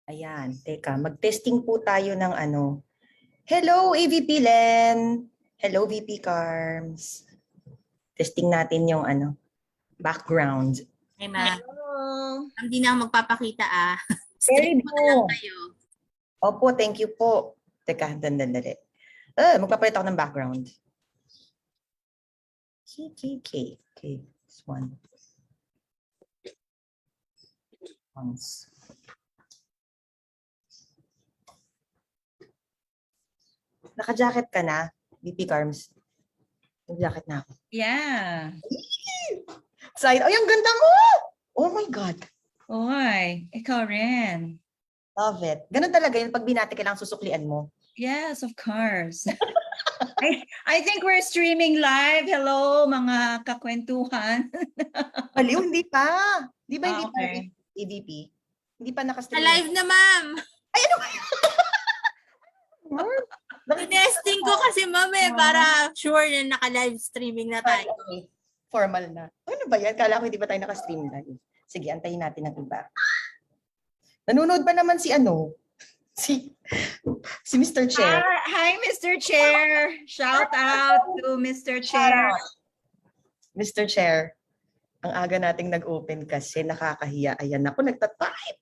Ayan, teka, mag-testing po tayo ng ano. Hello, AVP Len! Hello, VP Carms. Testing natin yung ano, background. Hey, ma. Hello. Hindi na ako magpapakita ah. Very Stream mo na lang po. kayo. Opo, thank you po. Teka, dandandali. Magpapalit ako ng background. 𝐏𝐿𝐭𝐡. Okay, this one. Once. Naka-jacket ka na, VP Carms? Nag-jacket na ako. Yeah. Side, ay, ang ganda mo! Oh my God. Oy, ikaw rin. Love it. Ganun talaga yun. Pag binati, kailangan susuklian mo. Yes, of course. I think we're streaming live. Hello, mga kakwentuhan. Baliw, hindi pa. Di ba hindi Okay. pa AVP? Hindi pa nakastream. Alive na, ma'am. Ay, ano ba yun? Testing ko kasi, ma'am, para sure na naka-live streaming na tayo. Okay. Formal na. Ano ba yan? Kala ko hindi pa tayo nakastream live. Sige, antayin natin ang iba. Nanonood pa naman si ano? Si Mr. Chair. Hi, Mr. Chair. Shout out to Mr. Chair. Mr. Chair, ang aga nating nag-open kasi nakakahiya. Ayan ako, nagtatype.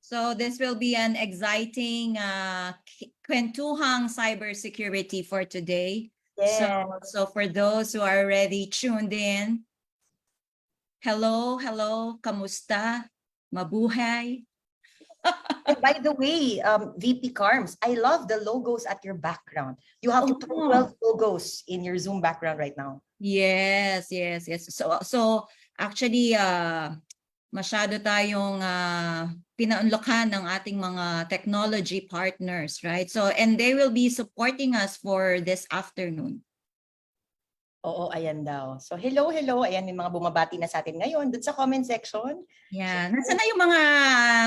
So this will be an exciting kwentuhang cybersecurity for today. Yeah. So for those who are already tuned in, hello, kamusta? Mabuhay? And by the way, VP Carms, I love the logos at your background. You have 12 logos in your Zoom background right now. Yes. So actually, masyado tayong pinaunlakan ng ating mga technology partners, right? So, and they will be supporting us for this afternoon. Oo, ayan daw. So hello. Ayan, may mga bumabati na sa atin ngayon dun sa comment section. Yeah, nasaan na yung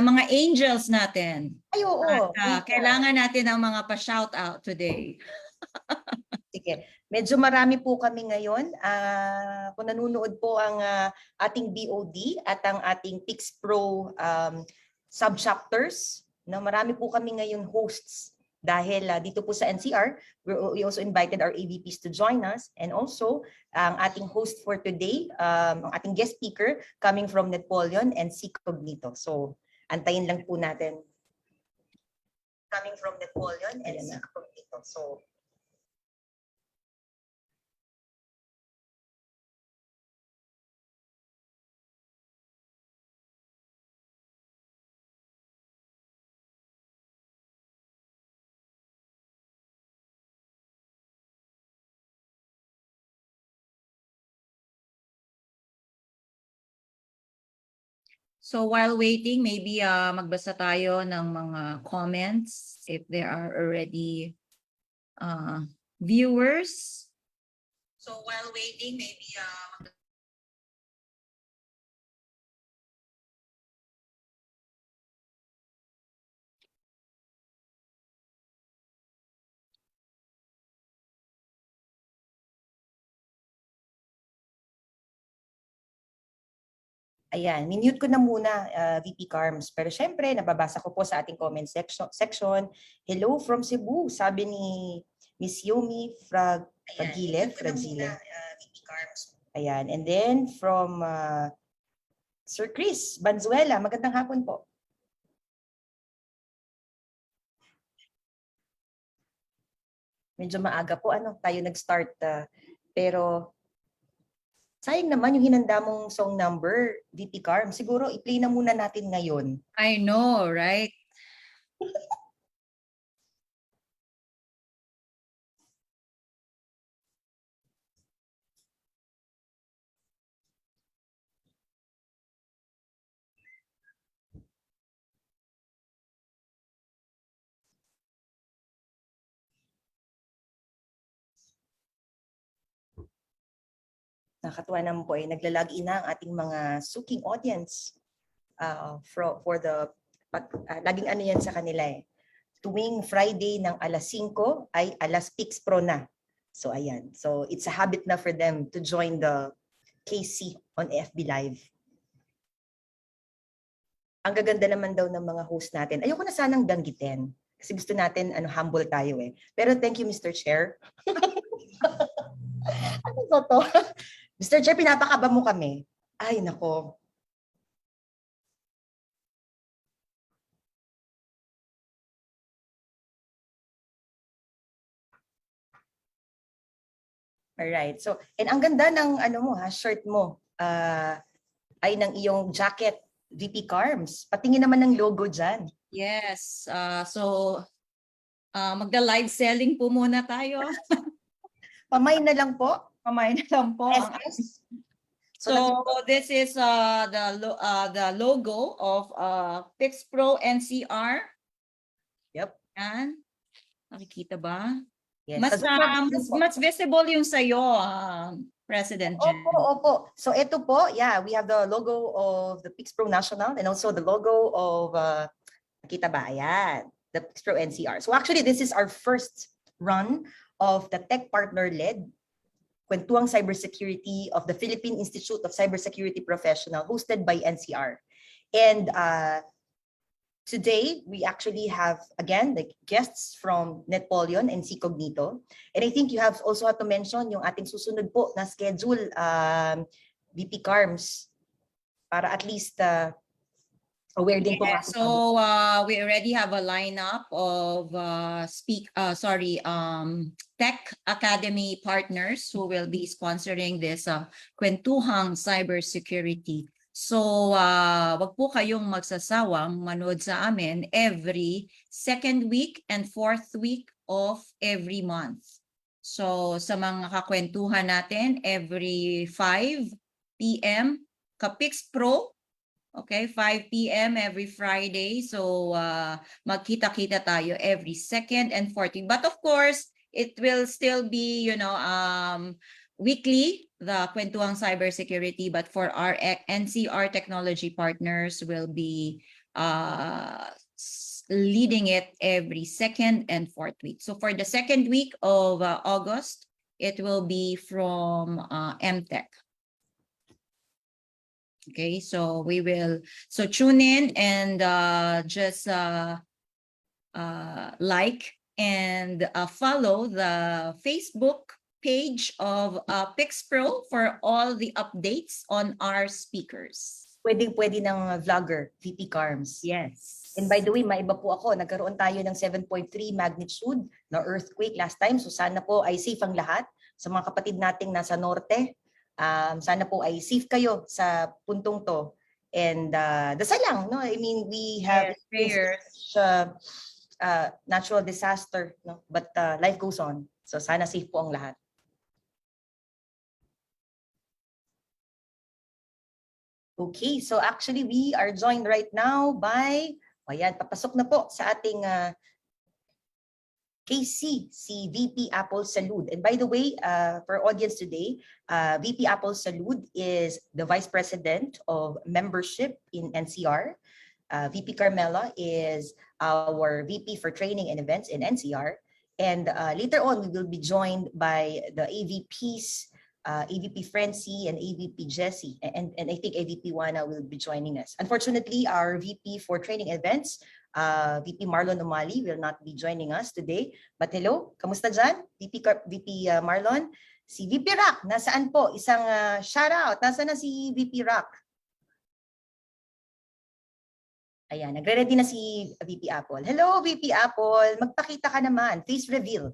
mga angels natin? Ay, oo. Kailangan natin ng mga pa-shout out today. Sige. Medyo marami po kami ngayon. Kung nanonood po ang ating BOD at ang ating Pix Pro subchapters, no, marami po kami ngayon hosts dahil dito po sa NCR, we also invited our AVPs to join us, and also ang ating host for today, ang ating guest speaker coming from Napoleon and 𝐶𝐞𝐿𝐿. So antayin lang po natin. Coming from Napoleon and 𝐶𝐞𝐿𝐿. So So while waiting, maybe magbasa tayo ng mga comments if there are already viewers. So while waiting, maybe ayan, minute ko na muna, VP Carms. Pero syempre, nababasa ko po sa ating comment section. Hello from Cebu, sabi ni Miss Yomi Fragile. VP Carms. Ayan, and then from Sir Chris Banzuela, magandang hapon po. Medyo maaga po, tayo nag-start. Pero sayang naman yung hinanda mong song number, VP Carm. Siguro i-play na muna natin ngayon. I know, right? Nakatuwa naman po naglalagin na ang ating mga suking audience for the laging ano yan sa kanila Tuwing Friday ng alas 5 ay alas Pix Pro na. So ayan. So it's a habit na for them to join the KC on FB Live. Ang gaganda naman daw ng mga host natin. Ayoko na sanang banggitin. Kasi gusto natin, humble tayo eh. Pero thank you, Mr. Chair. Ano ba to? Mr. Chair, pinapakaba mo kami. Ay, nako. Alright. So, and ang ganda ng shirt mo ay ng iyong jacket, VP Carms. Patingin naman ng logo dyan. Yes. Magda-live selling po muna tayo. Pamay na lang po. Pamay na lang po. SS. So this is the logo of Pix Pro NCR. Yep. Yan. Nakikita ba? Yes. Mas visible yung sa'yo, President Jen. Opo. So ito po, yeah, we have the logo of the Pix Pro National and also the logo of, nakita ba? Ayan, the Pix Pro NCR. So actually, this is our first run of the tech partner-led Kwentuhang Cybersecurity of the Philippine Institute of Cybersecurity Professional, hosted by NCR. And today, we actually have, again, the guests from Netpolion and 𝐿𝐶𝐭𝐡. And I think you also have to mention yung ating susunod po na schedule, VP Carms, para at least aware din po. Yeah, so we already have a lineup of tech academy partners who will be sponsoring this Kwentuhang Cybersecurity. So wag po kayong magsasawang manood sa amin every second week and fourth week of every month. So sa mga kakwentuhan natin, every 5 p.m. Kapix Pro, okay, 5 p.m. every Friday. So magkita-kita tayo every second and fourth week. But of course, it will still be, weekly, the Kwentuhang Cybersecurity, but for our NCR technology partners will be leading it every second and fourth week. So for the second week of August, it will be from MTech. Okay, so tune in and just like and follow the Facebook page of Pix Pro for all the updates on our speakers. Pwede ng vlogger, VP Carms. Yes. And by the way, maiba po ako. Nagkaroon tayo ng 7.3 magnitude na earthquake last time. So sana po ay safe ang lahat. Sa mga kapatid nating nasa norte, sana po ay safe kayo sa puntong to. And dasal lang, no? I mean, we have natural disaster, no? But life goes on. So sana safe po ang lahat. Okay, so actually we are joined right now by, ayan, papasok na po sa ating KC, si VP Apple Salud. And by the way, for audience today, VP Apple Salud is the Vice President of Membership in NCR. VP Carmela is our VP for Training and Events in NCR. And later on, we will be joined by the AVPs, AVP Frenzy and AVP Jessie, and I think AVP Wana will be joining us. Unfortunately, our VP for Training Events, VP Marlon Umali, will not be joining us today. But hello, kamusta dyan? VP Marlon? Si VP Rock, nasaan po? Isang shout out. Nasaan na si VP Rock? Ayan, nagre-ready na si VP Apple. Hello, VP Apple. Magpakita ka naman. Face reveal.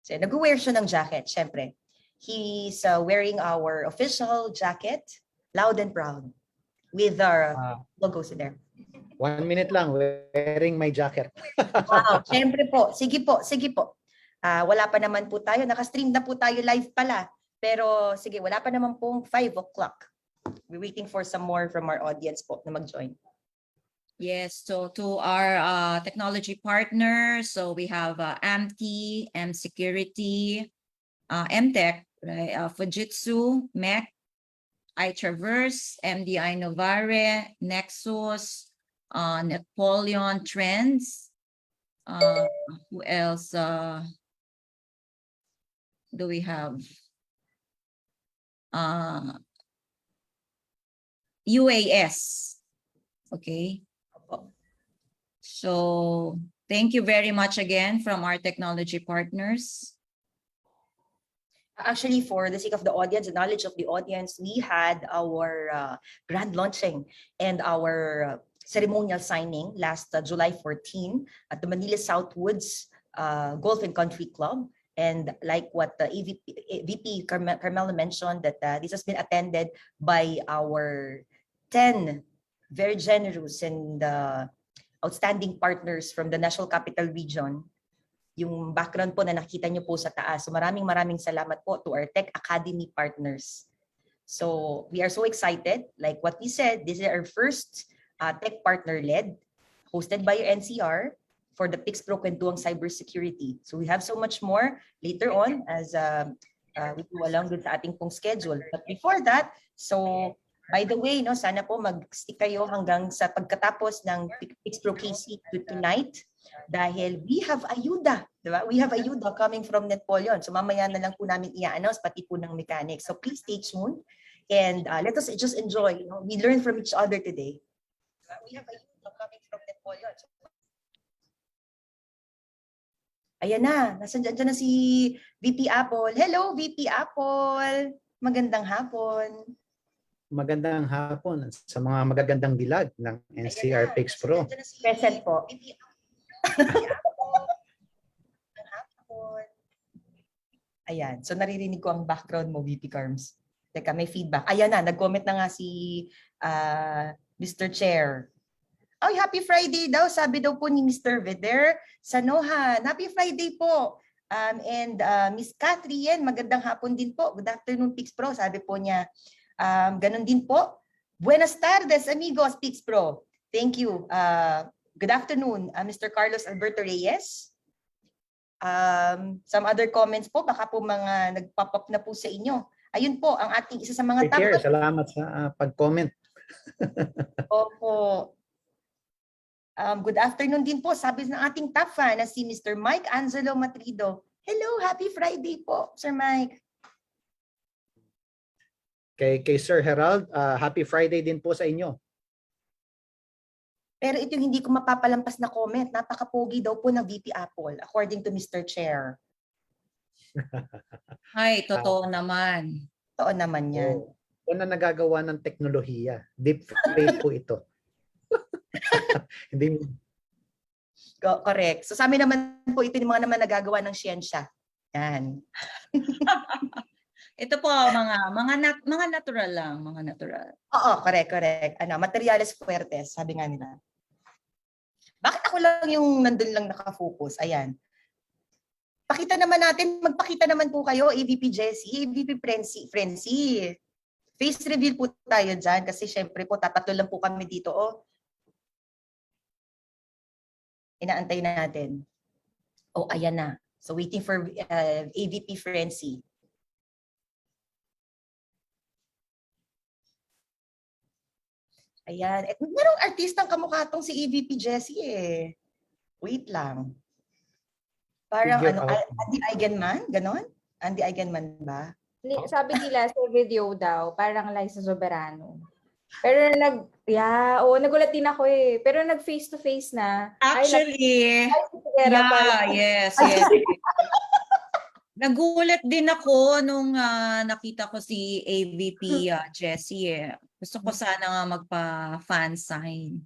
So, nag-wear siya ng jacket, syempre. He's wearing our official jacket, loud and proud, with our logos in there. 1 minute lang, wearing my jacket. Wow, syempre po. Sige po, sige po. Wala pa naman po tayo. Naka-stream na po tayo live pala. Pero sige, wala pa naman pong 5 o'clock. We're waiting for some more from our audience po na mag-join. Yes, so to our technology partners, so we have AMT, M-Security, MTech, right? Fujitsu, MEC, iTraverse, MDI Novare, Nexus, Netpolion Trends, Who else do we have? UAS. Okay. So thank you very much again from our technology partners. Actually, for the sake of the audience, the knowledge of the audience, we had our grand launching and our ceremonial signing last July 14 at the Manila Southwoods Golf and Country Club. And like what the VP Carmela mentioned, that this has been attended by our 10 very generous and outstanding partners from the National Capital Region. Yung background po na nakita niyo po sa taas. So maraming salamat po to our Tech Academy partners. So we are so excited. Like what we said, this is our first tech partner-led, hosted by NCR for the 𝐶Pro Kwentuang Cybersecurity. So we have so much more later on as we go along with sa ating pong schedule. But before that, so by the way, no, sana po mag-stick kayo hanggang sa pagkatapos ng 𝐶Pro KC tonight. Dahil we have ayuda, di ba? We have ayuda coming from Netpolion. So mamaya na lang po namin i-announce pati po ng mechanics. So please stay tuned and let us just enjoy. You know, we learn from each other today. We have ayuda coming from Netpolion. So, ayan na, dyan na si VP Apple. Hello, VP Apple. Magandang hapon. Magandang hapon sa mga magagandang dilag ng NCR 𝐶Pro. Present po. Ayan. So naririnig ko ang background mo, VP Carms. Teka, may feedback. Ayan na, nag-comment na nga si Mr. Chair. Ay, happy Friday daw. Sabi daw po ni Mr. Veder Sanohan. Happy Friday po. And Miss Catherine, magandang hapon din po. Good afternoon, 𝐶Pro. Sabi po niya, ganun din po. Buenas tardes, amigos, 𝐶Pro. Thank you. Good afternoon, Mr. Carlos Alberto Reyes. Some other comments po, baka po mga nag-pop up na po sa inyo. Ayun po, ang ating isa sa mga Chair, salamat sa pag-comment. Opo. Good afternoon din po, sabi ng ating top fan na si Mr. Mike Angelo Matrido. Hello, happy Friday po, Sir Mike. Kay Sir Herald, happy Friday din po sa inyo. Pero ito yung hindi ko mapapalampas na comment. Napaka-pogi daw po ng VP Apple, according to Mr. Chair. Ay, totoo naman. Totoo naman yan. Ito na nagagawa ng teknolohiya. Deep fake po ito. Hindi. Correct. So sa amin naman po, ito yung mga naman nagagawa ng siyensya. Yan. Ito po mga natural lang, mga natural. Oo, correct. Materiales fuertes, sabi nga nila. Bakit ako lang yung nandun lang nakafocus? Ayan. Pakita naman natin, magpakita naman po kayo, AVP Jessie, AVP Frenzy. Face reveal po tayo dyan kasi syempre po, tatatlo lang po kami dito. Oh. Inaantay natin. Oh, ayan na. So waiting for AVP Frenzy. Ayan. At merong artistang kamukha tong si AVP Jessie eh. Wait lang. Parang Andy Eigenman? Ganon? Andy Eigenman ba? Sabi nila sa video daw, parang Liza Soberano. Pero nagulat din ako eh. Pero nag face to face na. Actually, yes. Nagulat din ako nung nakita ko si AVP Jessie eh. Gusto ko sana nga magpa-fan sign.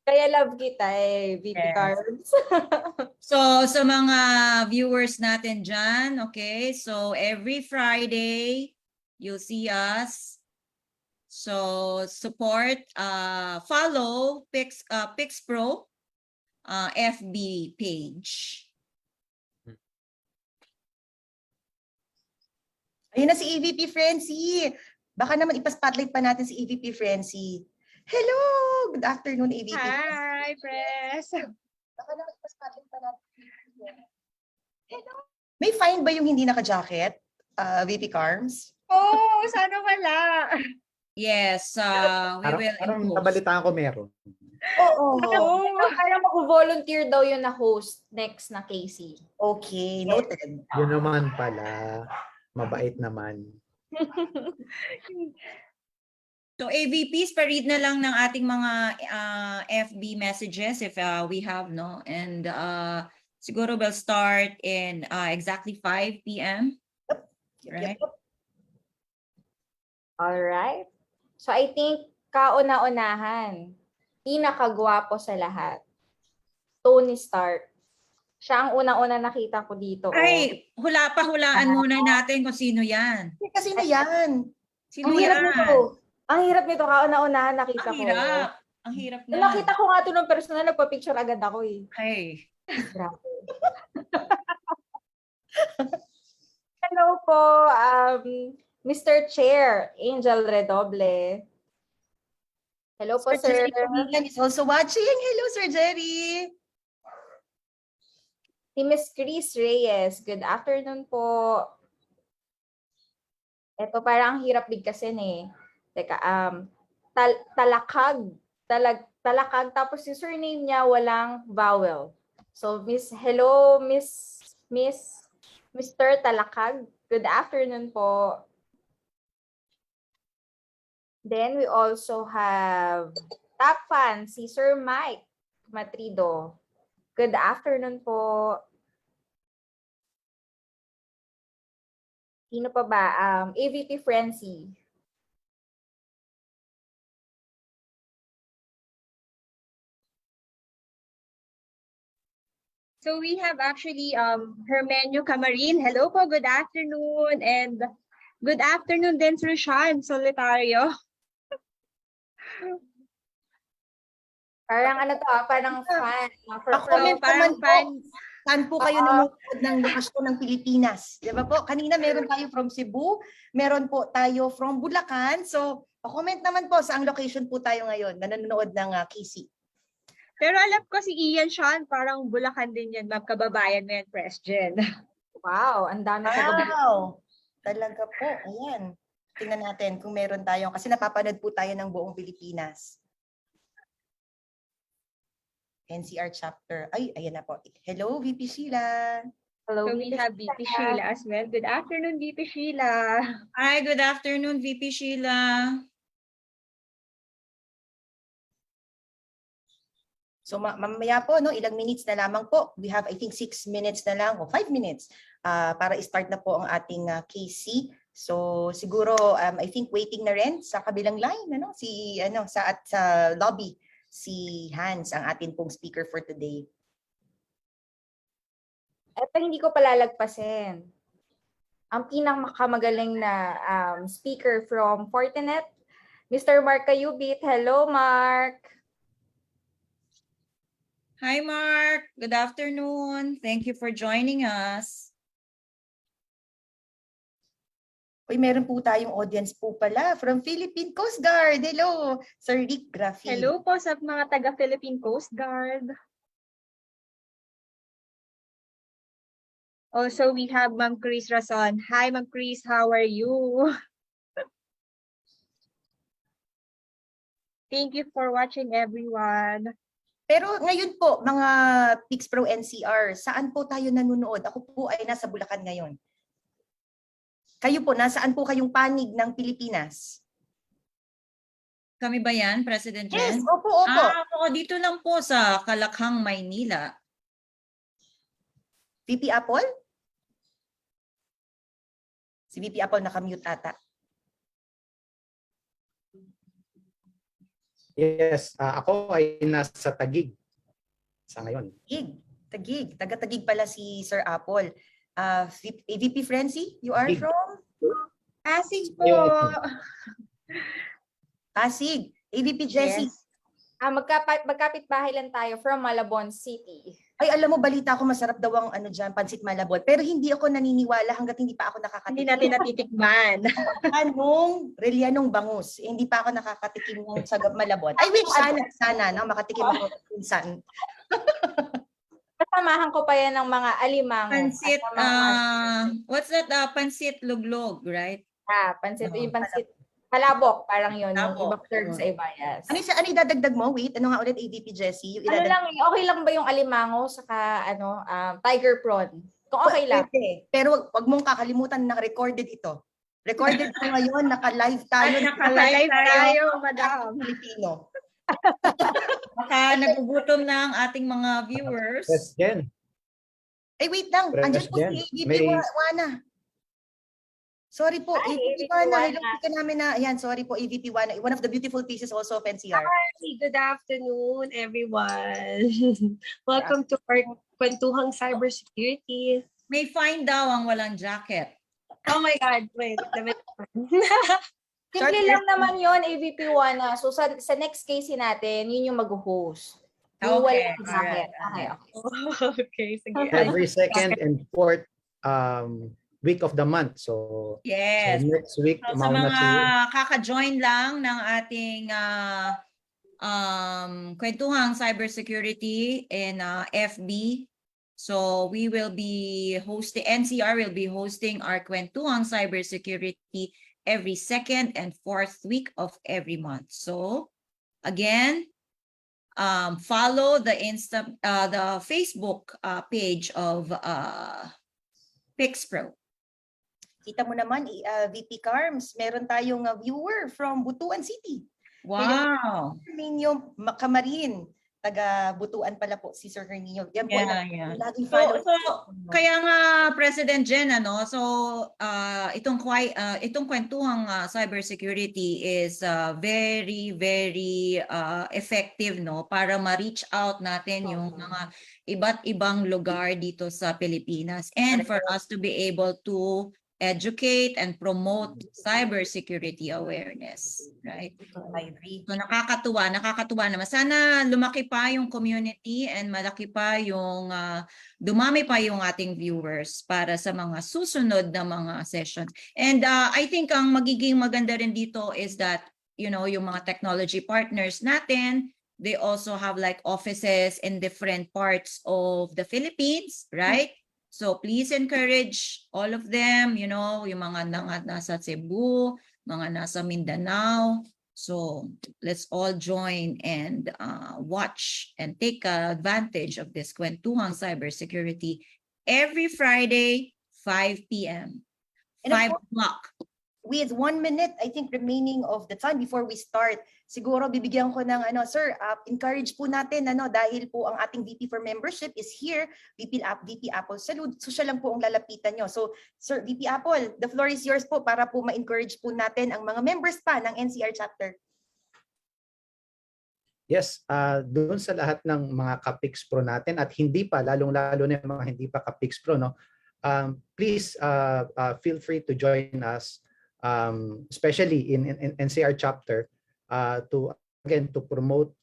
Kaya love kita eh, VP Carbs. So, sa mga viewers natin dyan, okay? So, every Friday, you'll see us. So, support, follow 𝐶Pro FB page. Ayun na si AVP Frenzy. Baka naman ipa-spotlight pa natin si AVP Frenzy. Hello! Good afternoon, AVP. Hi, Press. Baka naman ipa-spotlight pa natin. Hello! May fine ba yung hindi naka-jacket, VP Carms? Oh, sana wala. Yes, we will Parang impose. nabalitaan ko meron. Oo. Parang mag-volunteer daw yun na host next na Casey. Okay, noted. Yun naman pala. Mabait naman. So AVPs, pa-read na lang ng ating mga FB messages if we have, no? And siguro we'll start in exactly 5 p.m. Right? Alright. So I think kauna-unahan, pinakagwapo sa lahat, Tony Stark. Siya ang unang-una nakita ko dito. Ay, hulaan muna natin kung sino yan. Kasi na yan. Sino Ang hirap yan? nito. Ang hirap nito, kauna-unahan nakita Ang ko. hirap. Ang hirap na. Nung nakita ko nga ito ng personal, nagpa-picture agad ako eh. Ay. Grabe. Hello po, Mr. Chair, Angel Redoble. Hello po, sir. Jerry Pamillan is also watching. Hello, Sir Jerry. Si Miss Chris Reyes, good afternoon po. Ito parang ang hirap bigkasin eh. Teka, talakag. Talakag, tapos yung surname niya walang vowel. So, hello, Mr. Talakag. Good afternoon po. Then we also have top fan, si Sir Mike Matrido. Good afternoon po. Sino pa ba? AVP Frenzy. So we have actually 𝐿𝐸𝐭𝐡. Hello po, good afternoon. And good afternoon din Sir Sean Solitario. Parang ano to, parang fan. Comment naman po. fan. Saan po kayo nanonood ng lokasyon ng Pilipinas? Di ba po? Kanina meron tayo from Cebu, meron po tayo from Bulacan. So, comment naman po saang location po tayo ngayon na nanonood ng Casey. Pero alam ko si Ian Sean, parang Bulacan din yan, ma'am. Kababayan mo yan, Press Jen. Wow, ang dami sa gabi. Wow! Talaga po. Ayan. Tingnan natin kung meron tayong, kasi napapanood po tayo ng buong Pilipinas. NCR chapter. Ay, ayan na po. Hello, VP Sheila. Hello, So we have VP Sheila as well. Good afternoon, VP Sheila. Hi, good afternoon, VP Sheila. So mamaya po, no, ilang minutes na lamang po. We have, I think, 6 minutes na lang o 5 minutes para i-start na po ang ating KC. So siguro, I think waiting na rin sa kabilang line, ano, sa lobby, si Hans, ang atin pong speaker for today. Ito hindi ko palalagpasin. Ang pinakamagaling na speaker from Fortinet, Mr. Mark 𝐿𝐸𝐭𝐡. Hello, Mark. Hi, Mark. Good afternoon. Thank you for joining us. Uy, meron po tayong audience po pala from Philippine Coast Guard. Hello, Sir Rick Graffy. Hello po sa mga taga-Philippine Coast Guard. Also, we have Ma'am Chris Rason. Hi, Ma'am Chris. How are you? Thank you for watching, everyone. Pero ngayon po, mga Pix Pro NCR, saan po tayo nanonood? Ako po ay nasa Bulacan ngayon. Kayo po, nasaan po kayong panig ng Pilipinas? Kami ba yan, President Jen? Yes, opo. Oo, dito lang po sa Kalakhang, Maynila. VP Apple? Si VP Apple nakamute ata. Yes, ako ay nasa Taguig sa ngayon. Taguig. Taga-Taguig pala si Sir Apple. VP Frenzy, you are Taguig. from? Pasig po. Pasig. AVP Jessie. Yes. Magkapit bahay lang tayo from Malabon City. Ay, alam mo, balita ko masarap daw ang pansit Malabon. Pero hindi ako naniniwala hanggat hindi pa ako nakakatikim. Hindi natin natitikman. Anong relyanong bangus? Hindi pa ako nakakatikim ng sagap Malabon. I wish sana no, makatikim ako minsan. Kasamahan ko pa yan ng mga alimango. Pansit, what's that? Pansit luglog, right? Pansit, yung pansit. Palabok, parang yun, yung Palabok, ibang term oo. sa iba, yes. Ano yung idadagdag mo? Wait, ano nga ulit, AVP Jessie? Yung Ano idadagdag lang, okay lang ba yung alimango saka tiger prawn? Kung okay lang. Pwede. Pero wag mong kakalimutan na recorded ito. Recorded ko ngayon, naka-live tayo. At naka-live Live tayo. tayo, madam. Filipino. Baka nagugutom na ang ating mga viewers. Yes, Jen. Eh, wait lang. Andiyan po si President, AVP may- Wana. Sorry po, Hi, AVP AVP Wana. Wana. Hello, ka namin na. Ayan, sorry po, AVP Wana. One of the beautiful pieces also of NCR. Good afternoon, everyone. Welcome to our Kwentuhang Cybersecurity. May fine daw ang walang jacket. Oh my God, wait. Simple lang naman yon AVP Wana. So sa next case natin, yun yung mag-host. Yung Okay, walang jacket. alright. Okay. Okay, sige. Every second and fourth week of the month. So, Yes. so next week, So, sa mauna mga si kaka-join lang ng ating Kwentuhang Cybersecurity in FB. So we will be hosting, NCR will be hosting our Kwentuhang Cybersecurity every second and fourth week of every month. So again, follow the the Facebook page of 𝐿𝐴𝐭𝐻. Kita mo naman, VP Carms, meron tayong viewer from Butuan City. Wow. Herminio Macamarin, taga Butuan pala po si Sir Herminio. Yan po, Yeah. laging So, follow. kaya nga President Jen, so itong kwentuhang cybersecurity is very effective, no, para ma-reach out natin yung mga iba't ibang lugar dito sa Pilipinas, and for us to be able to educate and promote cybersecurity awareness, right? I agree. So nakakatuwa naman. Sana lumaki pa yung community and malaki pa yung dumami pa yung ating viewers para sa mga susunod na mga sessions. And I think ang magiging maganda rin dito is that, you know, yung mga technology partners natin, they also have like offices in different parts of the Philippines, right? So please encourage all of them, you know, yung mga nasa Cebu, mga nasa Mindanao. So let's all join and watch and take advantage of this Kwentuhang Cybersecurity every Friday, 5 p.m. And of 5 o'clock. With 1 minute, I think, remaining of the time before we start, siguro bibigyan ko ng sir, encourage po natin dahil po ang ating VP for membership is here, VP Apple. So siya lang po ang lalapitan nyo. So Sir VP Apple, the floor is yours po para po ma-encourage po natin ang mga members pa ng NCR chapter. yes, doon sa lahat ng mga ka-Pix Pro natin at hindi pa, lalong-lalo na yung mga hindi pa ka-Pix Pro, no? Please feel free to join us, especially in NCR chapter, to promote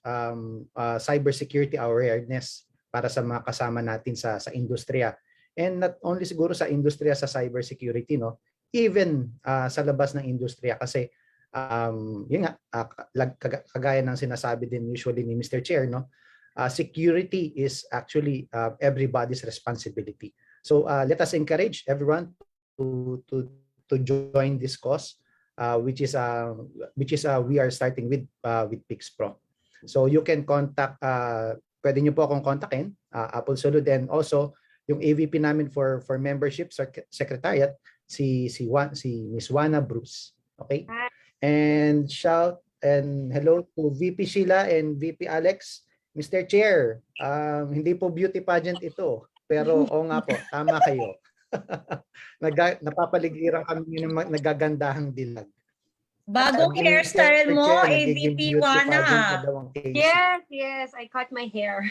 cybersecurity awareness para sa mga kasama natin sa industriya. And not only siguro sa industriya sa cybersecurity, no, even sa labas ng industriya, kasi yun nga, kagaya ng sinasabi din usually ni Mr. Chair, no, security is actually everybody's responsibility. So let us encourage everyone to join this cause, which is we are starting with Pix Pro. So you can contact, pwede nyo po akong kontakin, Apple Solud, and also yung AVP namin for membership secretariat, si Miss Wana Bruce. Okay? And shout and hello to VP Sheila and VP Alex. Mr. Chair, hindi po beauty pageant ito, pero oo nga po, tama kayo. Napapaligiran kami ng nagagandahang dilag. Bagong Sabi ni hairstyle Mr. mo, Chair, AVP nagiging beauty pageant Wana. na daw ang case. Yes, I cut my hair.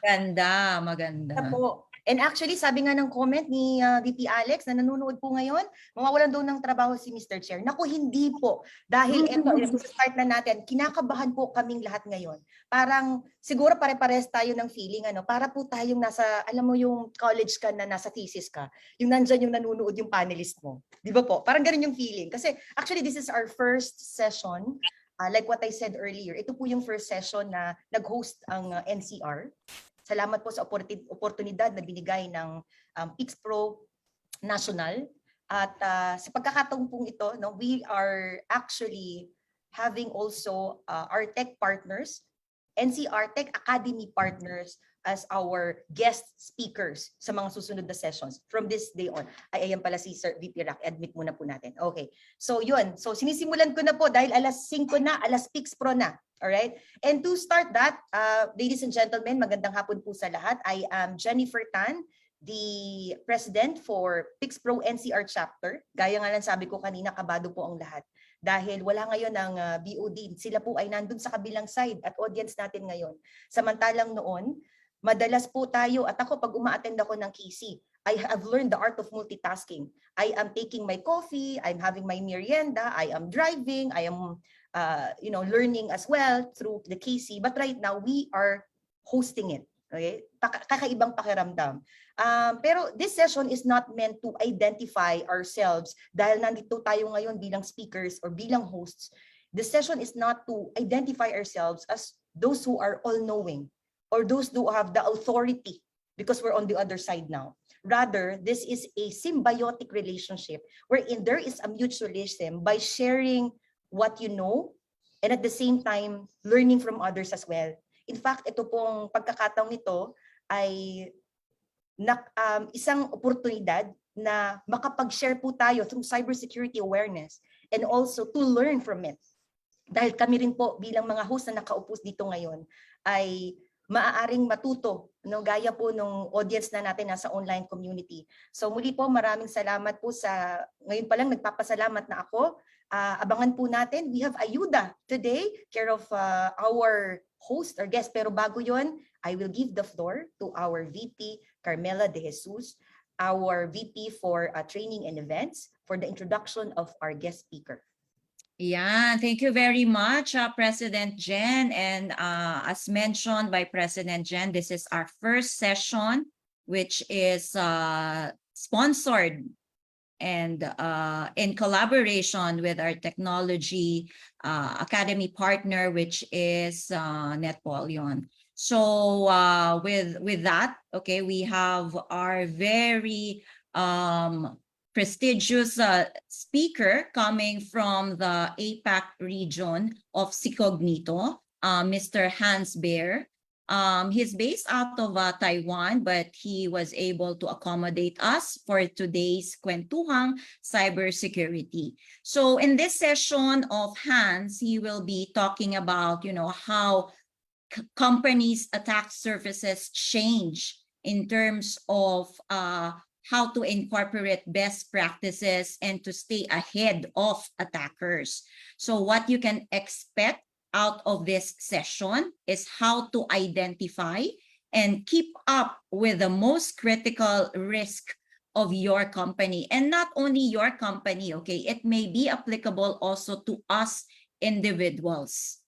Maganda, maganda. Po. And actually, sabi nga ng comment ni VP Alex na nanonood po ngayon, mawawalan daw ng trabaho si Mr. Chair. Naku, hindi po. Dahil ito, start na natin, kinakabahan po kaming lahat ngayon. Parang siguro pare-pares tayo ng feeling, para po tayong nasa, alam mo yung college ka na nasa thesis ka, yung nandyan yung nanonood yung panelist mo. Di ba po? Parang ganun yung feeling. Kasi actually, this is our first session. Like what I said earlier, ito po yung first session na nag-host ang NCR. Salamat po sa oportunidad na binigay ng Pix Pro National At sa pagkakataon pong ito, no, we are actually having also our tech partners, NCR Tech Academy partners as our guest speakers sa mga susunod na sessions from this day on. Ay, ayan pala si Sir VP Rack, admit muna po natin. Okay, so yun. So sinisimulan ko na po dahil alas 5 na, alas Pix Pro na. Alright? And to start that, ladies and gentlemen, magandang hapon po sa lahat. I am Jennifer Tan, the president for Pix Pro NCR chapter. Gaya nga lang sabi ko kanina, kabado po ang lahat. Dahil wala ngayon ang BOD. Sila po ay nandun sa kabilang side at audience natin ngayon. Samantalang noon, madalas po tayo, at ako pag uma-attend ako ng KC, I have learned the art of multitasking. I am taking my coffee, I'm having my merienda, I am driving, I am learning as well through the KC. But right now, we are hosting it. Okay? Kakaibang pakiramdam. Pero this session is not meant to identify ourselves dahil nandito tayo ngayon bilang speakers or bilang hosts. This session is not to identify ourselves as those who are all-knowing or those who have the authority because we're on the other side now. Rather, this is a symbiotic relationship wherein there is a mutualism by sharing what you know and at the same time learning from others as well. In fact, ito pong pagkakataong ito ay isang oportunidad na makapag-share po tayo through cybersecurity awareness and also to learn from it. Dahil kami rin po bilang mga host na nakaupo dito ngayon ay maaaring matuto, no, gaya po nung audience na natin nasa online community. So muli po maraming salamat po ngayon pa lang nagpapasalamat na ako. Abangan po natin, we have Ayuda today, care of our host or guest. Pero bago yon, I will give the floor to our VP, Carmela De Jesus, our VP for training and events, for the introduction of our guest speaker. Yeah, thank you very much, President Jen. And as mentioned by President Jen, this is our first session, which is sponsored and in collaboration with our technology academy partner, which is NetPolion. So with that, okay, we have our very prestigious speaker coming from the APAC region of 𝐿𝐸𝐭𝐡, Mr. Hans Behr. He's based out of Taiwan, but he was able to accommodate us for today's Kwentuhang Cybersecurity. So in this session of Hans, he will be talking about, how companies' attack surfaces change in terms of how to incorporate best practices and to stay ahead of attackers. So what you can expect out of this session is how to identify and keep up with the most critical risk of your company. And not only your company, okay, it may be applicable also to us individuals.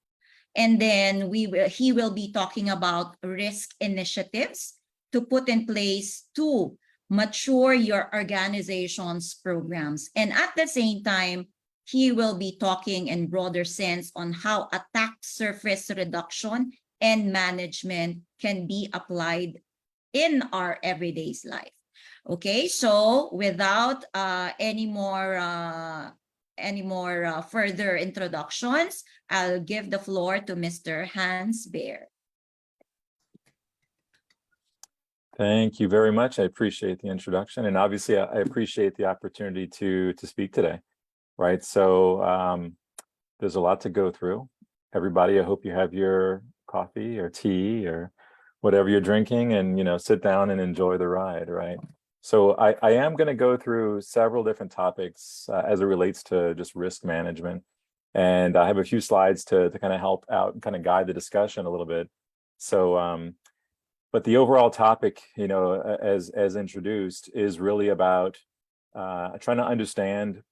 And then he will be talking about risk initiatives to put in place to mature your organization's programs. And at the same time, he will be talking in broader sense on how attack surface reduction and management can be applied in our everyday life. Okay, so without any more further introductions, I'll give the floor to Mr. Hans Behr. Thank you very much. I appreciate the introduction, and obviously I appreciate the opportunity to speak today. Right, so there's a lot to go through. Everybody, I hope you have your coffee or tea or whatever you're drinking, and sit down and enjoy the ride. Right. So I am going to go through several different topics as it relates to just risk management, and I have a few slides to kind of help out and kind of guide the discussion a little bit. So. But the overall topic, as introduced, is really about trying to understand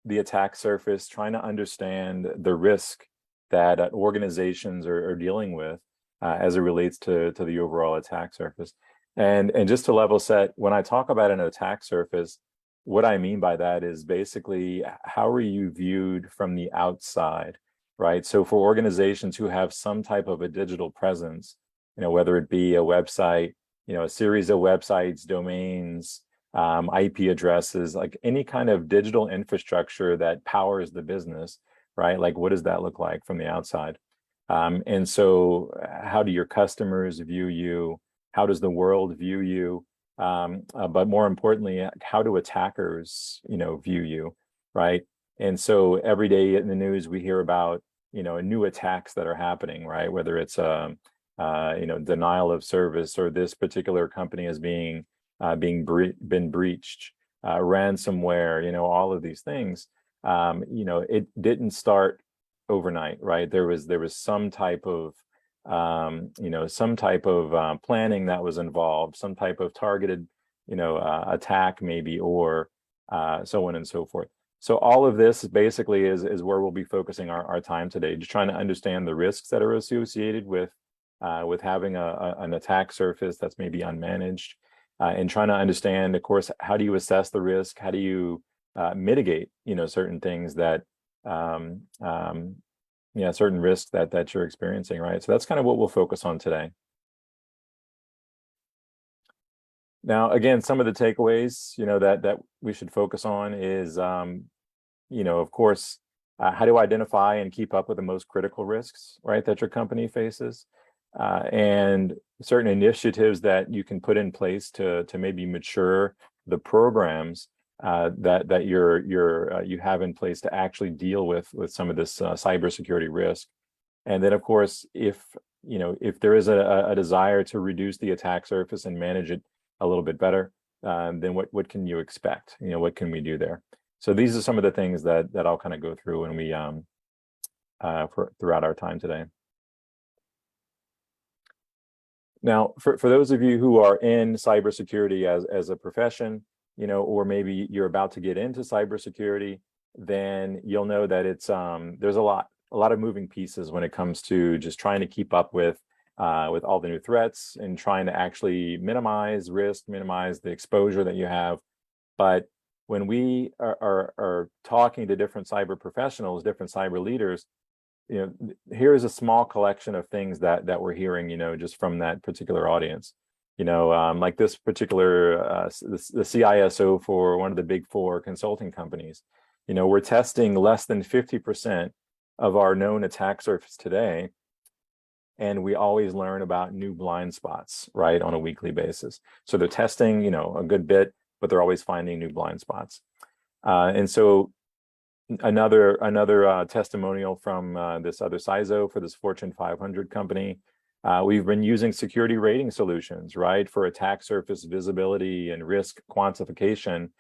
the attack surface, trying to understand the risk that organizations are dealing with as it relates to the overall attack surface. And just to level set, when I talk about an attack surface, what I mean by that is basically how are you viewed from the outside, right? So for organizations who have some type of a digital presence, whether it be a website, a series of websites, domains, IP addresses, like any kind of digital infrastructure that powers the business, right? Like, what does that look like from the outside? And so how do your customers view you? How does the world view you? But more importantly, how do attackers, view you, right? And so every day in the news, we hear about, new attacks that are happening, right? Whether it's, denial of service, or this particular company is been breached, ransomware, all of these things. It didn't start overnight, right? There was some type of planning that was involved, some type of targeted attack maybe, or so on and so forth. So all of this basically is where we'll be focusing our time today, just trying to understand the risks that are associated with having an attack surface that's maybe unmanaged, and trying to understand, of course, how do you assess the risk? How do you mitigate certain things that certain risks that you're experiencing, right? So that's kind of what we'll focus on today. Now, again, some of the takeaways, that we should focus on is, of course, how to identify and keep up with the most critical risks, right, that your company faces, and certain initiatives that you can put in place to maybe mature the programs that you have in place to actually deal with some of this cybersecurity risk. And then, of course, if there is a desire to reduce the attack surface and manage it a little bit better, then what can you expect? What can we do there? So these are some of the things that I'll kind of go through when we throughout our time today. Now, for those of you who are in cybersecurity as a profession, or maybe you're about to get into cybersecurity, then you'll know that it's there's a lot of moving pieces when it comes to just trying to keep up with all the new threats and trying to actually minimize risk, minimize the exposure that you have. But when we are talking to different cyber professionals, different cyber leaders, here is a small collection of things that we're hearing, just from that particular audience. Like this particular, the CISO for one of the big 4 consulting companies, we're testing less than 50% of our known attack surface today. And we always learn about new blind spots, right, on a weekly basis. So they're testing, a good bit, but they're always finding new blind spots. And so another testimonial from this other CISO for this Fortune 500 company. We've been using security rating solutions, right, for attack surface visibility and risk quantification,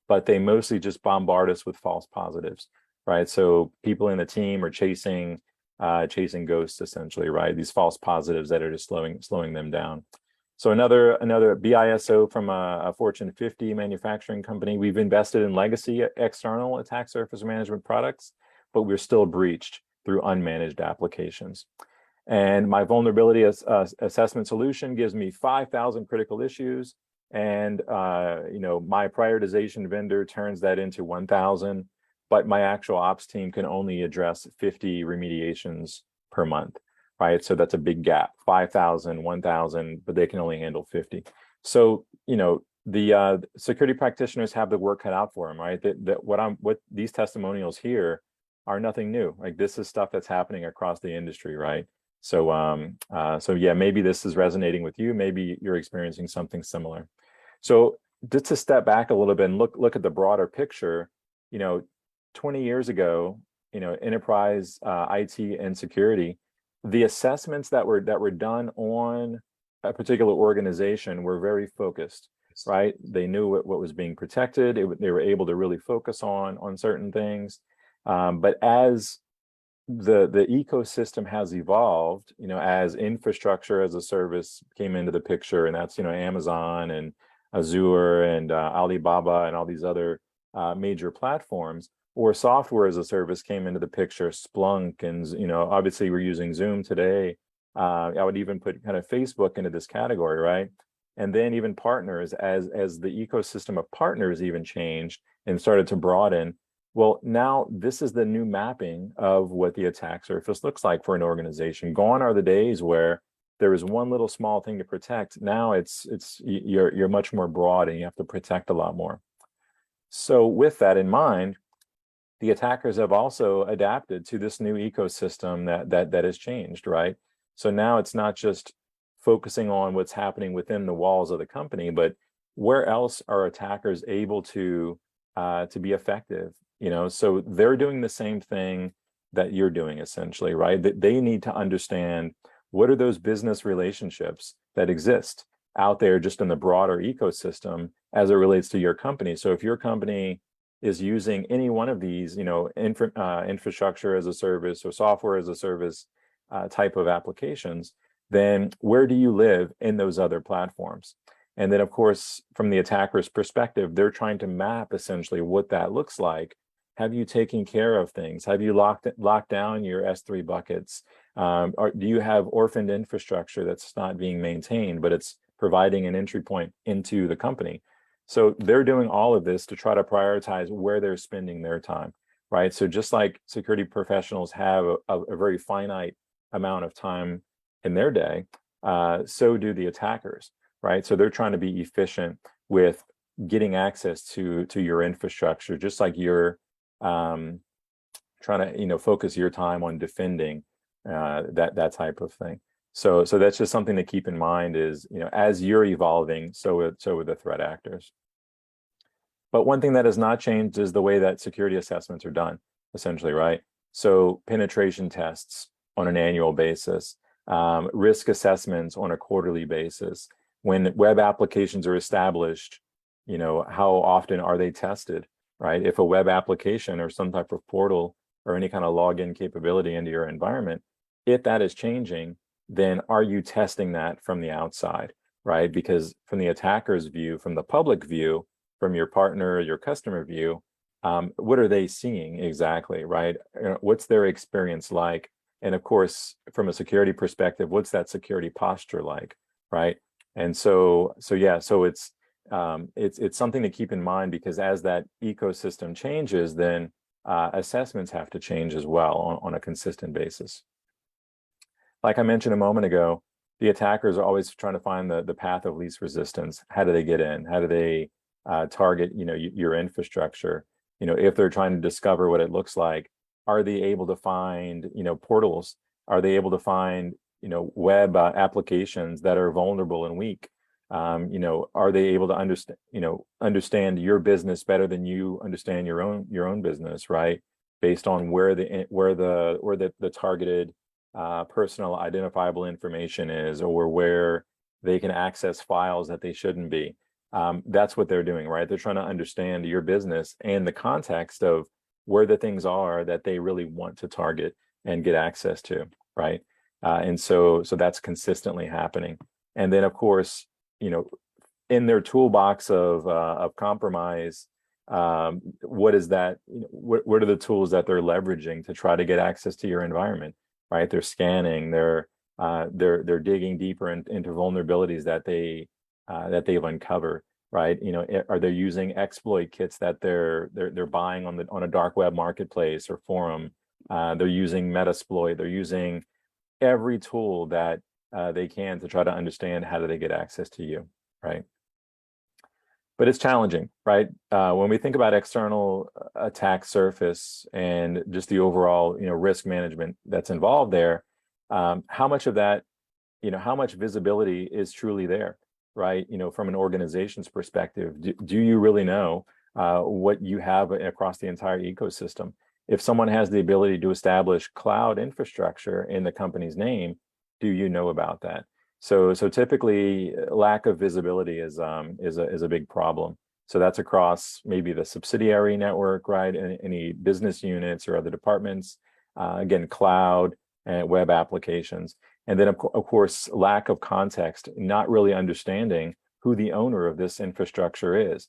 but they mostly just bombard us with false positives, right? So people in the team are chasing ghosts, essentially, right? These false positives that are just slowing them down. So another BISO from a Fortune 50 manufacturing company. We've invested in legacy external attack surface management products, but we're still breached through unmanaged applications. And my vulnerability assessment solution gives me 5,000 critical issues, and my prioritization vendor turns that into 1,000, but my actual ops team can only address 50 remediations per month, right? So that's a big gap, 5,000, 1,000, but they can only handle 50. So, the security practitioners have the work cut out for them, right? What these testimonials here are nothing new. Like, this is stuff that's happening across the industry, right? So, yeah, maybe this is resonating with you. Maybe you're experiencing something similar. So just to step back a little bit and look at the broader picture, 20 years ago, enterprise IT and security, the assessments that were done on a particular organization were very focused, right? They knew what was being protected. They were able to really focus on certain things. But as the ecosystem has evolved, as infrastructure as a service came into the picture, and that's, Amazon and Azure and Alibaba and all these other major platforms, or software as a service came into the picture, Splunk, and obviously we're using Zoom today. I would even put kind of Facebook into this category, right? And then even partners, as the ecosystem of partners even changed and started to broaden. Well, now this is the new mapping of what the attack surface looks like for an organization. Gone are the days where there is one little small thing to protect. Now you're much more broad and you have to protect a lot more. So with that in mind, the attackers have also adapted to this new ecosystem that has changed, right? So now it's not just focusing on what's happening within the walls of the company, but where else are attackers able to be effective? You know, so they're doing the same thing that you're doing essentially, right? That they need to understand what are those business relationships that exist out there just in the broader ecosystem as it relates to your company. So if your company is using any one of these, you know, infrastructure as a service or software as a service type of applications, then where do you live in those other platforms? And then, of course, from the attacker's perspective, they're trying to map essentially what that looks like. Have you taken care of things? Have you locked down your S3 buckets? Or do you have orphaned infrastructure that's not being maintained, but it's providing an entry point into the company? So they're doing all of this to try to prioritize where they're spending their time, right? So just like security professionals have a very finite amount of time in their day, so do the attackers, right? So they're trying to be efficient with getting access to your infrastructure, just like you're trying to, you know, focus your time on defending that type of thing. So that's just something to keep in mind is, you know, as you're evolving, so are the threat actors. But one thing that has not changed is the way that security assessments are done, essentially, right? So penetration tests on an annual basis, risk assessments on a quarterly basis. When web applications are established, you know, how often are they tested, right? If a web application or some type of portal or any kind of login capability into your environment, if that is changing, then are you testing that from the outside, right? Because from the attacker's view, from the public view, from your partner, your customer view, what are they seeing exactly, right? What's their experience like? And of course, from a security perspective, what's that security posture like, right? And so it's something to keep in mind, because as that ecosystem changes, then assessments have to change as well on a consistent basis. Like I mentioned a moment ago, the attackers are always trying to find the path of least resistance. How do they get in? How do they target, you know, your infrastructure? You know, if they're trying to discover what it looks like, are they able to find, you know, portals? Are they able to find, you know, web applications that are vulnerable and weak? You know, are they able to understand your business better than you understand your own business, right? Based on where the targeted personal identifiable information is, or where they can access files that they shouldn't be. That's what they're doing, right? They're trying to understand your business and the context of where the things are that they really want to target and get access to, right? And so that's consistently happening. And then, of course, you know, in their toolbox of compromise, what is that? You know, what are the tools that they're leveraging to try to get access to your environment? Right? They're scanning. They're digging deeper into vulnerabilities that they've uncovered. Right? You know, are they using exploit kits that they're buying on a dark web marketplace or forum? They're using Metasploit. They're using every tool that they can to try to understand how do they get access to you, right? But it's challenging, right? When we think about external attack surface and just the overall, you know, risk management that's involved there, how much of that, you know, how much visibility is truly there, right? You know, from an organization's perspective, do you really know what you have across the entire ecosystem? If someone has the ability to establish cloud infrastructure in the company's name, do you know about that? So typically, lack of visibility is a big problem. So that's across maybe the subsidiary network, right? Any business units or other departments. Again, cloud and web applications, and then of course lack of context, not really understanding who the owner of this infrastructure is.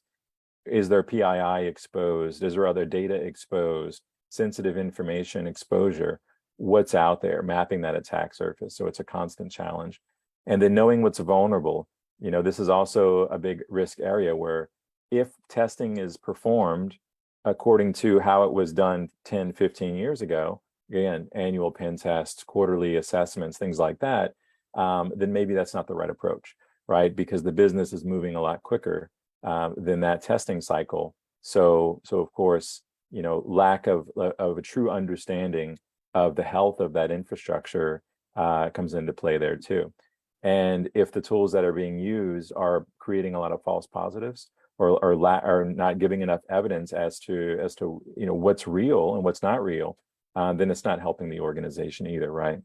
Is there PII exposed? Is there other data exposed? Sensitive information exposure? What's out there? Mapping that attack surface. So it's a constant challenge. And then knowing what's vulnerable. You know, this is also a big risk area where if testing is performed according to how it was done 10, 15 years ago, again, annual pen tests, quarterly assessments, things like that, then maybe that's not the right approach, right? Because the business is moving a lot quicker than that testing cycle. So of course, lack of a true understanding of the health of that infrastructure comes into play there too. And if the tools that are being used are creating a lot of false positives, or are not giving enough evidence as to what's real and what's not real, then it's not helping the organization either, right?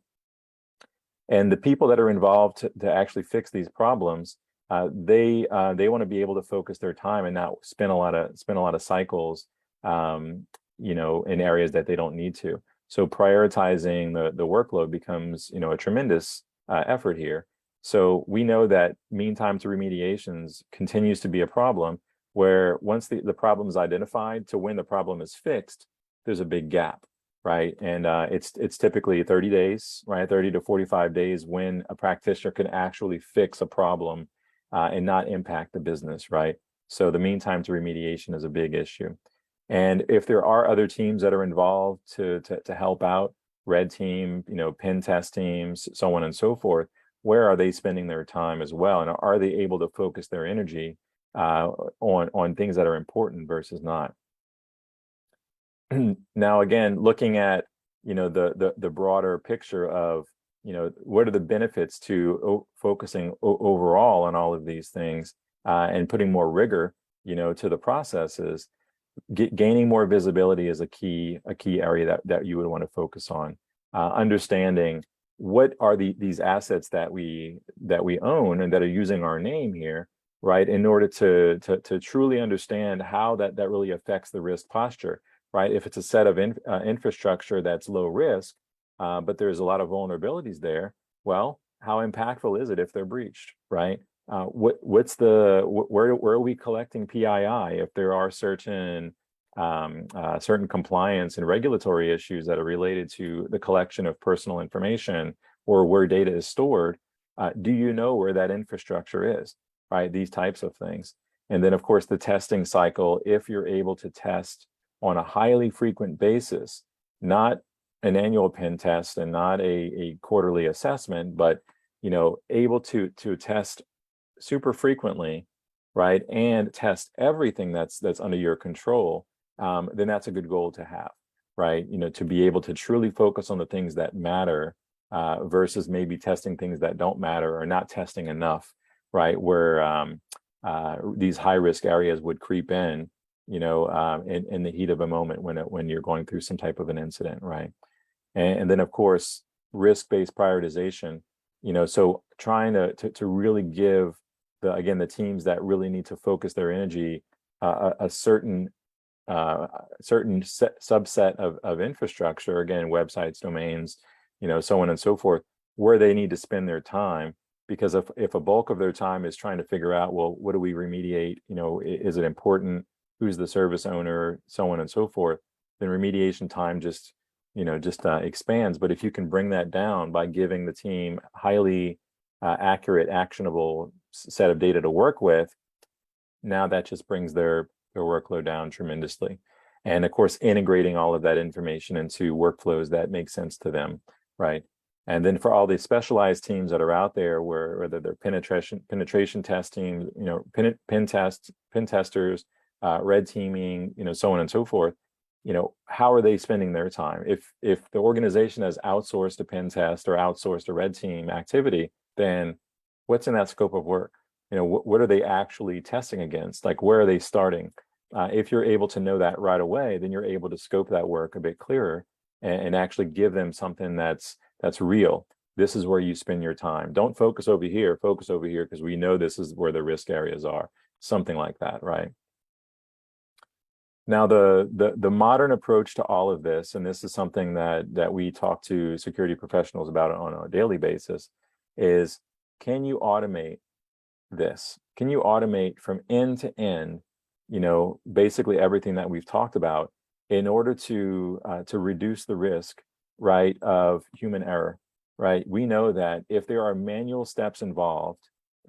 And the people that are involved to actually fix these problems, they want to be able to focus their time and not spend a lot of cycles, in areas that they don't need to. So prioritizing the workload becomes a tremendous effort here. So we know that mean time to remediations continues to be a problem, where once the problem is identified to when the problem is fixed, there's a big gap, right? And it's typically 30 days, right? 30 to 45 days when a practitioner can actually fix a problem and not impact the business, right? So the mean time to remediation is a big issue. And if there are other teams that are involved to help out, red team, pen test teams, so on and so forth, where are they spending their time as well? And are they able to focus their energy on things that are important versus not? Now, again, looking at the broader picture of what are the benefits to focusing overall on all of these things and putting more rigor to the processes. Gaining more visibility is a key area that you would want to focus on. Understanding what are these assets that we own and that are using our name here, right? In order to truly understand how that really affects the risk posture, right? If it's a set of infrastructure that's low risk, but there's a lot of vulnerabilities there, well, how impactful is it if they're breached, right? Where are we collecting PII if there are certain compliance and regulatory issues that are related to the collection of personal information or where data is stored? Do you know where that infrastructure is, right? These types of things. And then of course the testing cycle, if you're able to test on a highly frequent basis, not an annual pen test and not a quarterly assessment, but able to test super frequently, right, and test everything that's under your control, then that's a good goal to have, right? To be able to truly focus on the things that matter versus maybe testing things that don't matter or not testing enough, right? Where these high risk areas would creep in, in the heat of a moment when you're going through some type of an incident, right? And then of course risk-based prioritization. So trying to really give the teams that really need to focus their energy a certain subset of infrastructure, again, websites, domains, so on and so forth, where they need to spend their time. Because if a bulk of their time is trying to figure out, well, what do we remediate? Is it important? Who's the service owner? So on and so forth, then remediation time just expands. But if you can bring that down by giving the team highly accurate, actionable set of data to work with, now that just brings their workload down tremendously. And of course, integrating all of that information into workflows that make sense to them, right? And then for all the specialized teams that are out there, whether they're penetration testing, pen testers, red teaming, so on and so forth, how are they spending their time? If the organization has outsourced a pen test or outsourced a red team activity, then what's in that scope of work? What are they actually testing against? Like, where are they starting? If you're able to know that right away, then you're able to scope that work a bit clearer and actually give them something that's real. This is where you spend your time. Don't focus over here, focus over here, because we know this is where the risk areas are. Something like that, right? Now, the modern approach to all of this, and this is something that we talk to security professionals about on a daily basis, is can you automate this? Can you automate from end to end, basically everything that we've talked about in order to reduce the risk, right, of human error, right? We know that if there are manual steps involved,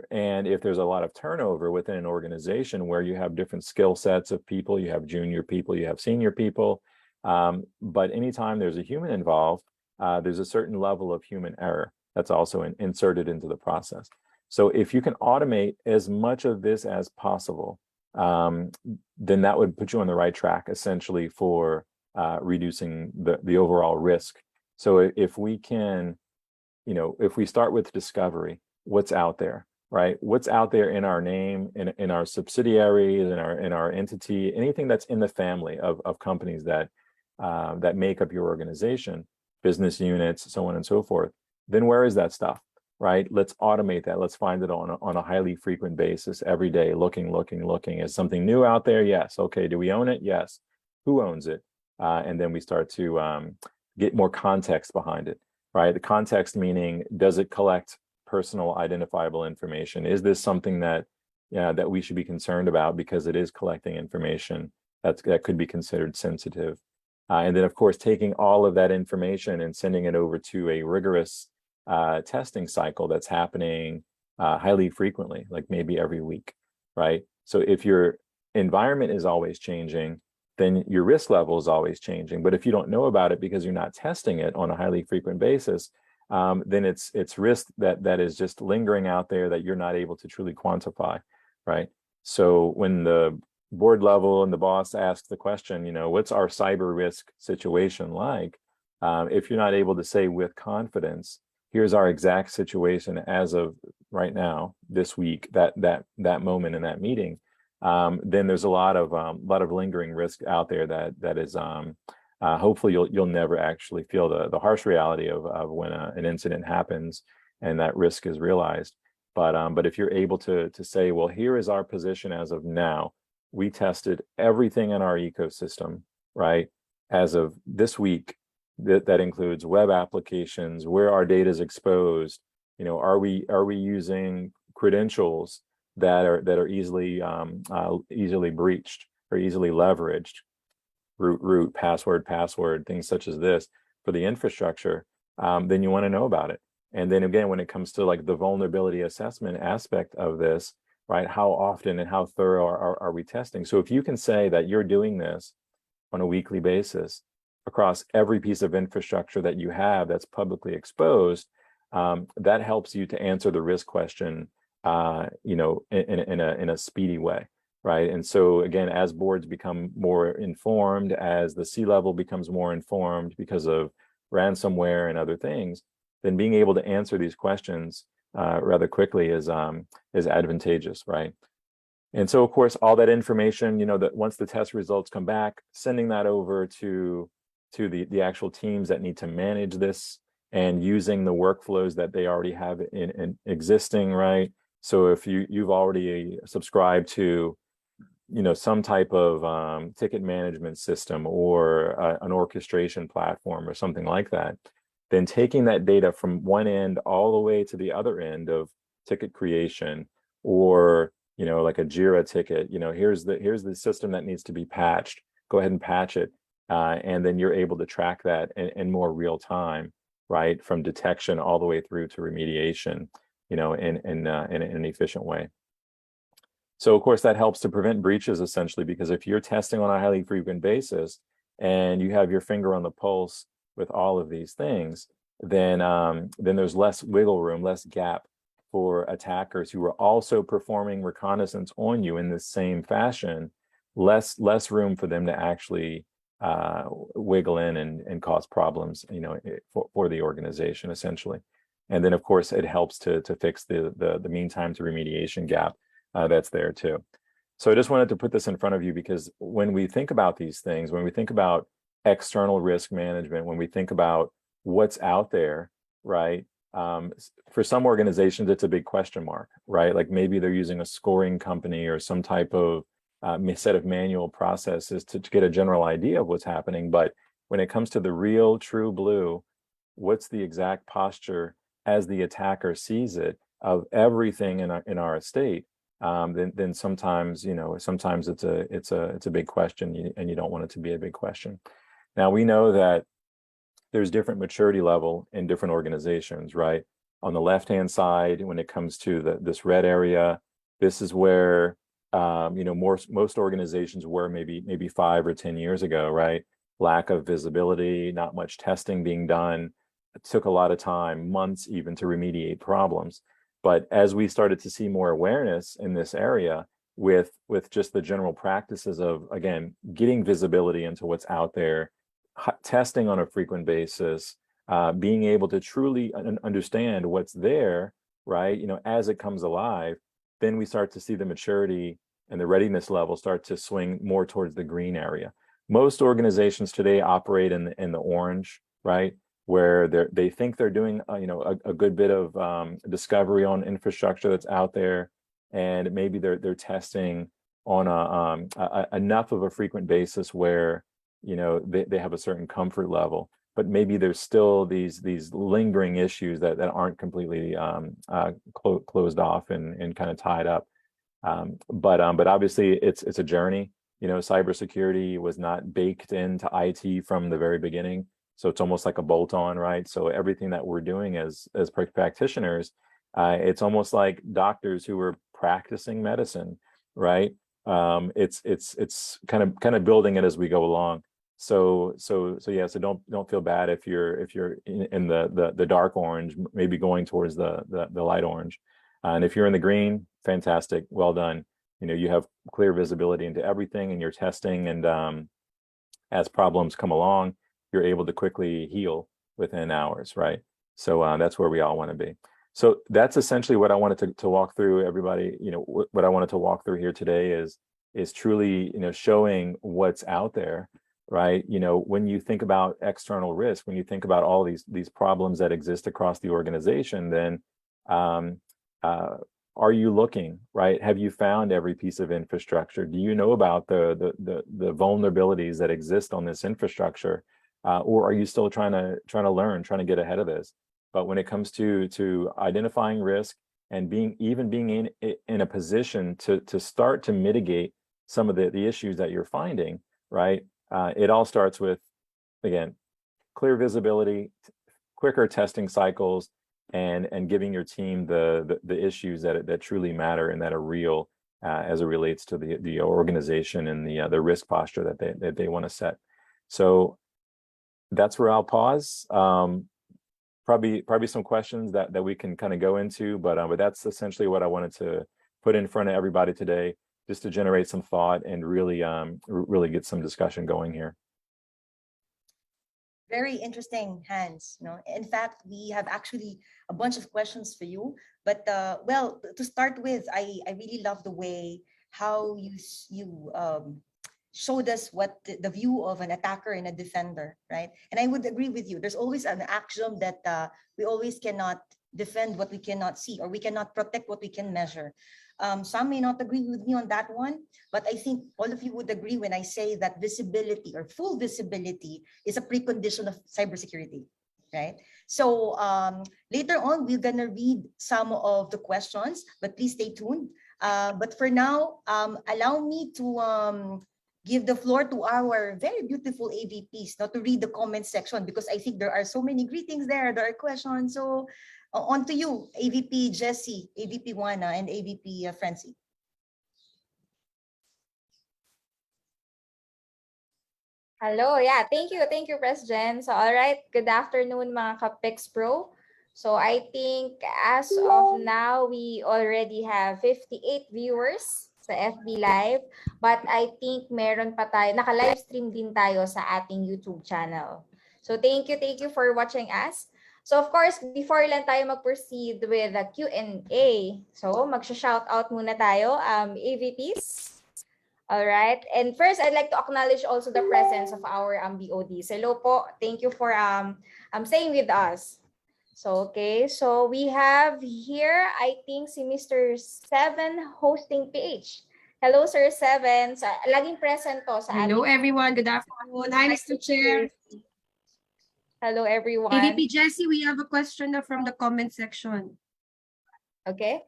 and if there's a lot of turnover within an organization where you have different skill sets of people, you have junior people, you have senior people, but anytime there's a human involved, there's a certain level of human error. that's also inserted into the process. So if you can automate as much of this as possible, then that would put you on the right track, essentially, for reducing the overall risk. So if we can, if we start with discovery, what's out there, right? What's out there in our name, in our subsidiaries, in our entity, anything that's in the family of companies that that make up your organization, business units, so on and so forth. Then where is that stuff, right? Let's automate that. Let's find it on a highly frequent basis every day, looking. Is something new out there? Yes. Okay. Do we own it? Yes. Who owns it? And then we start to get more context behind it, right? The context meaning, does it collect personal identifiable information? Is this something that that we should be concerned about because it is collecting information that could be considered sensitive? And then, of course, taking all of that information and sending it over to a rigorous testing cycle that's happening highly frequently, like maybe every week, right? So if your environment is always changing, then your risk level is always changing. But if you don't know about it because you're not testing it on a highly frequent basis, then it's risk that is just lingering out there that you're not able to truly quantify, right? So when the board level and the boss asks the question, what's our cyber risk situation like? If you're not able to say with confidence, here's our exact situation as of right now, this week, that moment in that meeting, then there's a lot of lingering risk out there that is hopefully you'll never actually feel the harsh reality of when an incident happens and that risk is realized. But if you're able to say, well, here is our position as of now. We tested everything in our ecosystem, right? As of this week, that includes web applications, where our data is exposed. Are we using credentials that are easily breached or easily leveraged? Root, password, things such as this for the infrastructure. Then you want to know about it. And then again, when it comes to like the vulnerability assessment aspect of this, right? How often and how thorough are we testing? So if you can say that you're doing this on a weekly basis across every piece of infrastructure that you have that's publicly exposed, that helps you to answer the risk question, in a speedy way, right? And so again, as boards become more informed, as the C-level becomes more informed because of ransomware and other things, then being able to answer these questions rather quickly is advantageous, right? And so, of course, all that information, that once the test results come back, sending that over to the actual teams that need to manage this and using the workflows that they already have in existing, right? So if you've already subscribed to, some type of ticket management system or an orchestration platform or something like that, then taking that data from one end all the way to the other end of ticket creation, or like a Jira ticket, here's the system that needs to be patched, go ahead and patch it, and then you're able to track that in more real time, right, from detection all the way through to remediation, in an efficient way. So of course that helps to prevent breaches, essentially, because if you're testing on a highly frequent basis and you have your finger on the pulse with all of these things, then there's less wiggle room, less gap for attackers who are also performing reconnaissance on you in the same fashion, less room for them to actually wiggle in and cause problems, for the organization, essentially. And then of course it helps to fix the mean time to remediation gap that's there too. So I just wanted to put this in front of you, because when we think about these things, when we think about external risk management, when we think about what's out there, right? For some organizations, it's a big question mark, right? Like maybe they're using a scoring company or some type of set of manual processes to get a general idea of what's happening. But when it comes to the real true blue, what's the exact posture as the attacker sees it of everything in our estate? Then sometimes, sometimes it's a big question, and you don't want it to be a big question. Now we know that there's different maturity level in different organizations, right? On the left-hand side, when it comes to this red area, this is where most organizations were maybe 5 or 10 years ago, right? Lack of visibility, not much testing being done. took a lot of time, months even, to remediate problems. But as we started to see more awareness in this area with just the general practices of, again, getting visibility into what's out there, testing on a frequent basis, being able to truly understand what's there, right? You know, as it comes alive, then we start to see the maturity and the readiness level start to swing more towards the green area. Most organizations today operate in the orange, right? Where they think they're doing a good bit of discovery on infrastructure that's out there, and maybe they're testing on enough of a frequent basis where they have a certain comfort level, but maybe there's still these lingering issues that aren't completely closed off and kind of tied up. But obviously it's a journey. Cybersecurity was not baked into IT from the very beginning. So it's almost like a bolt-on, right? So everything that we're doing as practitioners, it's almost like doctors who are practicing medicine, right? It's kind of building it as we go along. So yeah. So don't feel bad if you're in the dark orange, maybe going towards the light orange, and if you're in the green, fantastic, well done. You have clear visibility into everything, and you're testing, and as problems come along, you're able to quickly heal within hours, right? So that's where we all want to be. So that's essentially what I wanted to walk through, everybody. What I wanted to walk through here today is truly, showing what's out there, right? When you think about external risk, when you think about all these problems that exist across the organization, then are you looking, right? Have you found every piece of infrastructure? Do you know about the vulnerabilities that exist on this infrastructure? Or are you still trying to learn, trying to get ahead of this? But when it comes to identifying risk and being in a position to start to mitigate some of the issues that you're finding, right? It all starts with, again, clear visibility, quicker testing cycles, and giving your team the issues that truly matter and that are real as it relates to the organization and the risk posture that they want to set. So that's where I'll pause. Probably some questions that we can kind of go into, but that's essentially what I wanted to put in front of everybody today, just to generate some thought and really get some discussion going here. Very interesting, Hans. In fact, we have actually a bunch of questions for you. But well, to start with, I really love the way how you showed us what the view of an attacker and a defender, right? And I would agree with you. There's always an axiom that we always cannot defend what we cannot see, or we cannot protect what we can measure. Some may not agree with me on that one, but I think all of you would agree when I say that visibility, or full visibility, is a precondition of cybersecurity, right? So later on, we're gonna read some of the questions, but please stay tuned. But for now, allow me to give the floor to our very beautiful AVPs, not to read the comment section, because I think there are so many greetings there are questions. So on to you, AVP Jessie, AVP Juana, and AVP Francie. Hello, yeah, thank you, Pres Jen. So, all right, good afternoon, mga ka-PIX Pro. So, I think as of now, we already have 58 viewers sa FB Live, but I think meron pa tayo, naka-live stream din tayo sa ating YouTube channel. So, thank you for watching us. So, of course, before lang tayo mag-proceed with the Q&A, so mag-shout-out muna tayo, AVPs. All right. And first, I'd like to acknowledge also the presence of our BODs. Hello po. Thank you for staying with us. So, okay. So, we have here, I think, si Mr. Seven hosting PH. Hello, Sir Seven. So, laging present to sa Hello, everyone. Good afternoon. Hi, Mr. Chair. Hello, everyone. AVP Jessie, we have a question from the comment section. Okay.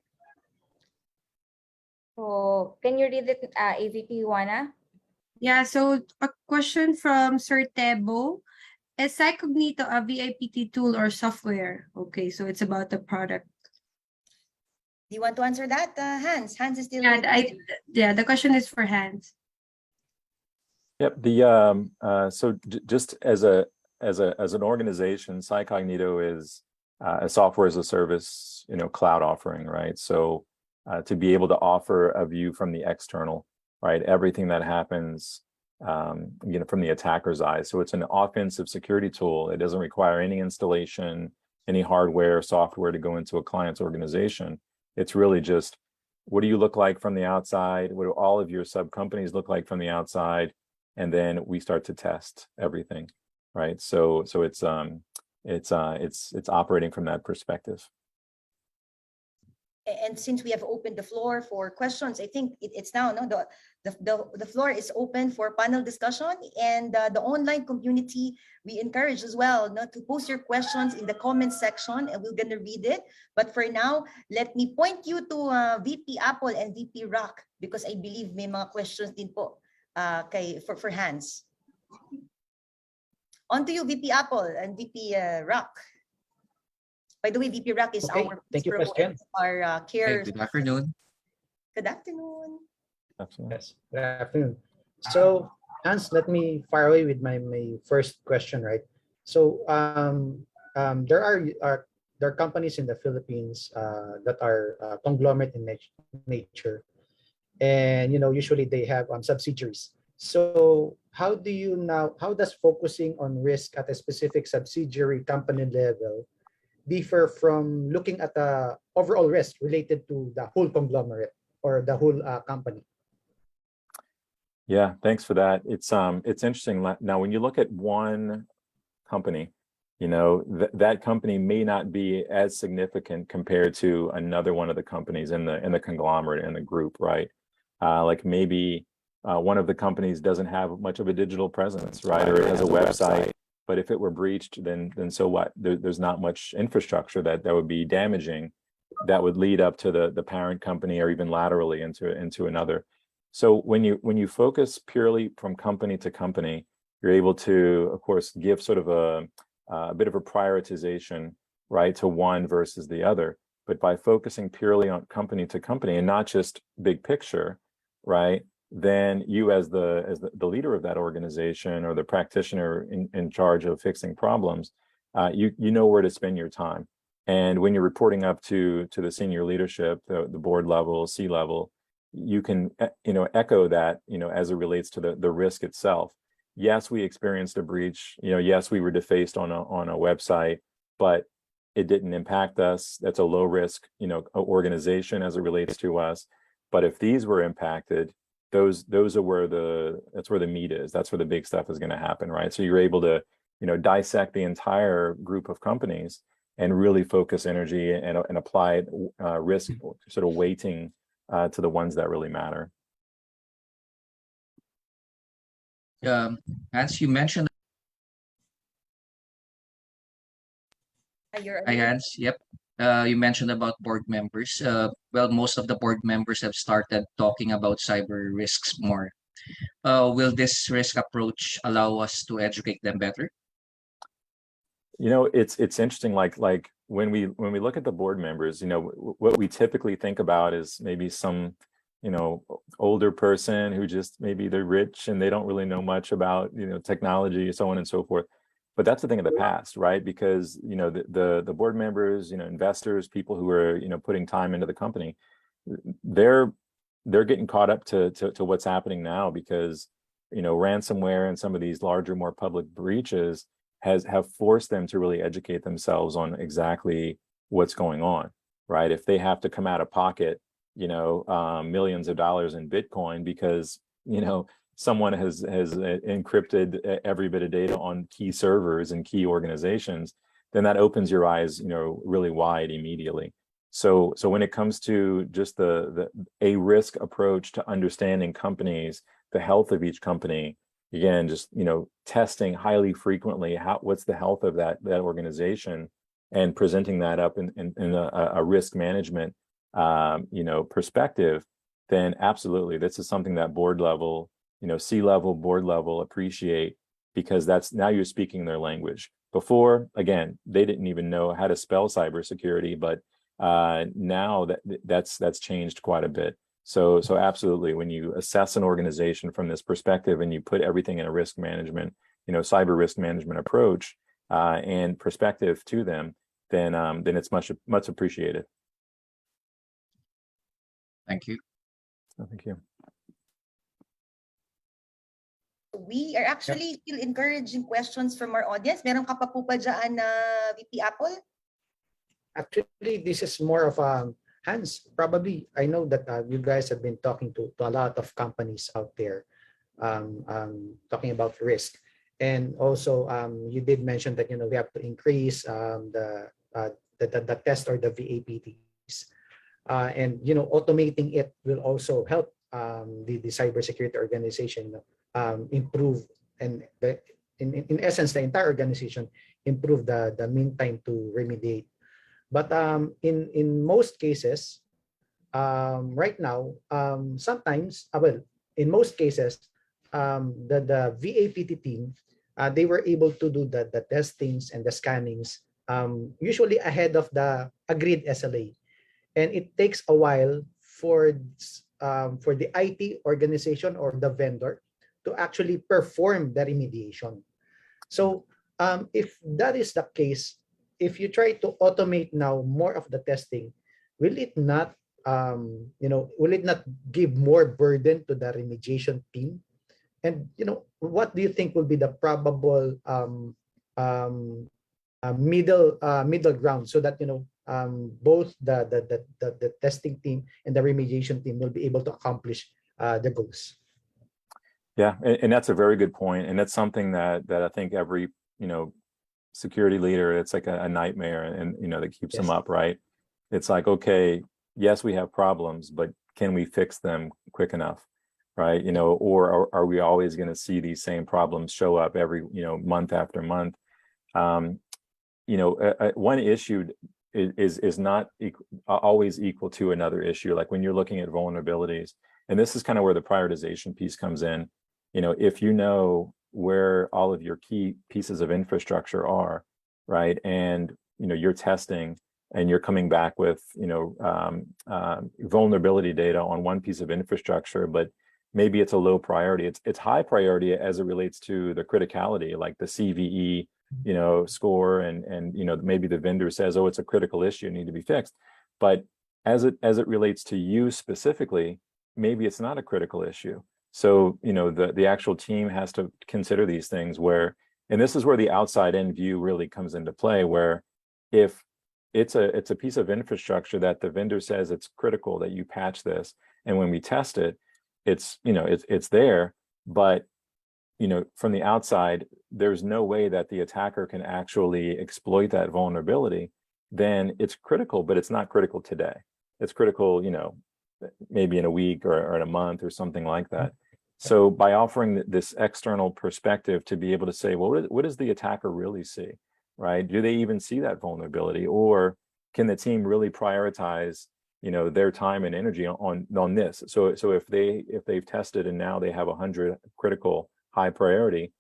So, can you read it, AVP Juana? Yeah, so a question from Sir Tebo. Is 𝐏𝐈𝐂𝐒𝐏𝐿 a VIPT tool or software? Okay, so it's about the product. Do you want to answer that, Hans? Hans is still Yeah, the question is for Hans. Yep. So just as a as an organization, 𝐲𝐞𝐿 is a software as a service, cloud offering, right? So to be able to offer a view from the external, right? Everything that happens, from the attacker's eyes. So it's an offensive security tool. It doesn't require any installation, any hardware, software to go into a client's organization. It's really just, what do you look like from the outside? What do all of your sub companies look like from the outside? And then we start to test everything, right? So it's operating from that perspective. And since we have opened the floor for questions, I think it's now the floor is open for panel discussion, and the online community, we encourage as well to post your questions in the comment section, and we're gonna read it. But for now, let me point you to VP Apple and VP Rock, because I believe may mga questions din po for Hans. On to you, VP Apple and VP Rock. By the way, VP Rock is our thank you, President. Our care. Good afternoon. Good afternoon. Absolutely. Yes, good afternoon. So, Hans, let me fire away with my first question, right? So, there are companies in the Philippines that are conglomerate in nature, and usually they have subsidiaries. So, how does focusing on risk at a specific subsidiary company level differ from looking at the overall risk related to the whole conglomerate or the whole company? Yeah, thanks for that. It's interesting. Now, when you look at one company, that company may not be as significant compared to another one of the companies in the conglomerate, in the group, right? Like maybe one of the companies doesn't have much of a digital presence, right? Or it has a website. But if it were breached, then so what? There's not much infrastructure that would be damaging, that would lead up to the parent company, or even laterally into another. So when you focus purely from company to company, you're able to, of course, give sort of a bit of a prioritization, right, to one versus the other. But by focusing purely on company to company and not just big picture, right, then you as the leader of that organization, or the practitioner in charge of fixing problems, you know where to spend your time. And when you're reporting up to the senior leadership, the board level, C-level, you can echo that as it relates to the risk itself. Yes, we experienced a breach. Yes, we were defaced on a website, but it didn't impact us. That's a low risk organization as it relates to us. But if these were impacted, those are where that's where the meat is. That's where the big stuff is going to happen, right? So you're able to dissect the entire group of companies and really focus energy and apply risk sort of weighting to the ones that really matter. Hans, you mentioned. Hi, Hans. Yep. You mentioned about board members. Well, most of the board members have started talking about cyber risks more. Will this risk approach allow us to educate them better? It's interesting. Like when we look at the board members, what we typically think about is maybe some older person who just, maybe they're rich and they don't really know much about technology, so on and so forth. But that's a thing of the past, right? Because the board members, investors, people who are putting time into the company, they're getting caught up to what's happening now, because ransomware and some of these larger, more public breaches have forced them to really educate themselves on exactly what's going on, right? If they have to come out of pocket, millions of dollars in Bitcoin because someone has encrypted every bit of data on key servers and key organizations, then that opens your eyes, really wide immediately. So when it comes to just a risk approach to understanding companies, the health of each company, again, just testing highly frequently what's the health of that organization, and presenting that up in a risk management perspective, then absolutely, this is something that board level, C-level, board level appreciate, because now you're speaking their language. Before, again, they didn't even know how to spell cybersecurity, but now that's changed quite a bit. So absolutely, when you assess an organization from this perspective and you put everything in a risk management, cyber risk management approach and perspective to them, then it's much appreciated. Thank you. Thank you. We are actually still encouraging questions from our audience. Meron ka pa po ba dyan na VP Apple? Actually, this is more of Hans. Probably, I know that you guys have been talking to a lot of companies out there, talking about risk, and also you did mention that we have to increase the test or the VAPTs, and automating it will also help the cybersecurity organization improve, and in essence the entire organization improve the mean time to remediate. But in most cases, right now, sometimes, in most cases, the VAPT team, they were able to do the testings and the scannings usually ahead of the agreed SLA, and it takes a while for the IT organization or the vendor to actually perform the remediation. So if that is the case, if you try to automate now more of the testing, will it not give more burden to the remediation team? And what do you think will be the probable middle ground, so that both the testing team and the remediation team will be able to accomplish the goals? Yeah, and that's a very good point, and that's something that I think every security leader, it's like a nightmare, and that keeps them up, right? It's like, okay, yes, we have problems, but can we fix them quick enough, right? Or are we always going to see these same problems show up every month after month? One issue is not always equal to another issue. Like when you're looking at vulnerabilities, and this is kind of where the prioritization piece comes in. If you know where all of your key pieces of infrastructure are, right, and you're testing and you're coming back with vulnerability data on one piece of infrastructure, but maybe it's a low priority. It's high priority as it relates to the criticality, like the CVE score, and maybe the vendor says, oh, it's a critical issue, need to be fixed. But as it relates to you specifically, maybe it's not a critical issue. So the actual team has to consider these things, where, and this is where the outside in view really comes into play, where if it's a piece of infrastructure that the vendor says it's critical that you patch this, and when we test it, it's there, but from the outside, there's no way that the attacker can actually exploit that vulnerability, then it's critical, but it's not critical today. It's critical, maybe in a week or in a month or something like that. So by offering this external perspective to be able to say, well, what does the attacker really see, right? Do they even see that vulnerability, or can the team really prioritize, their time and energy on this? So if they've tested and now they have 100 critical high priority,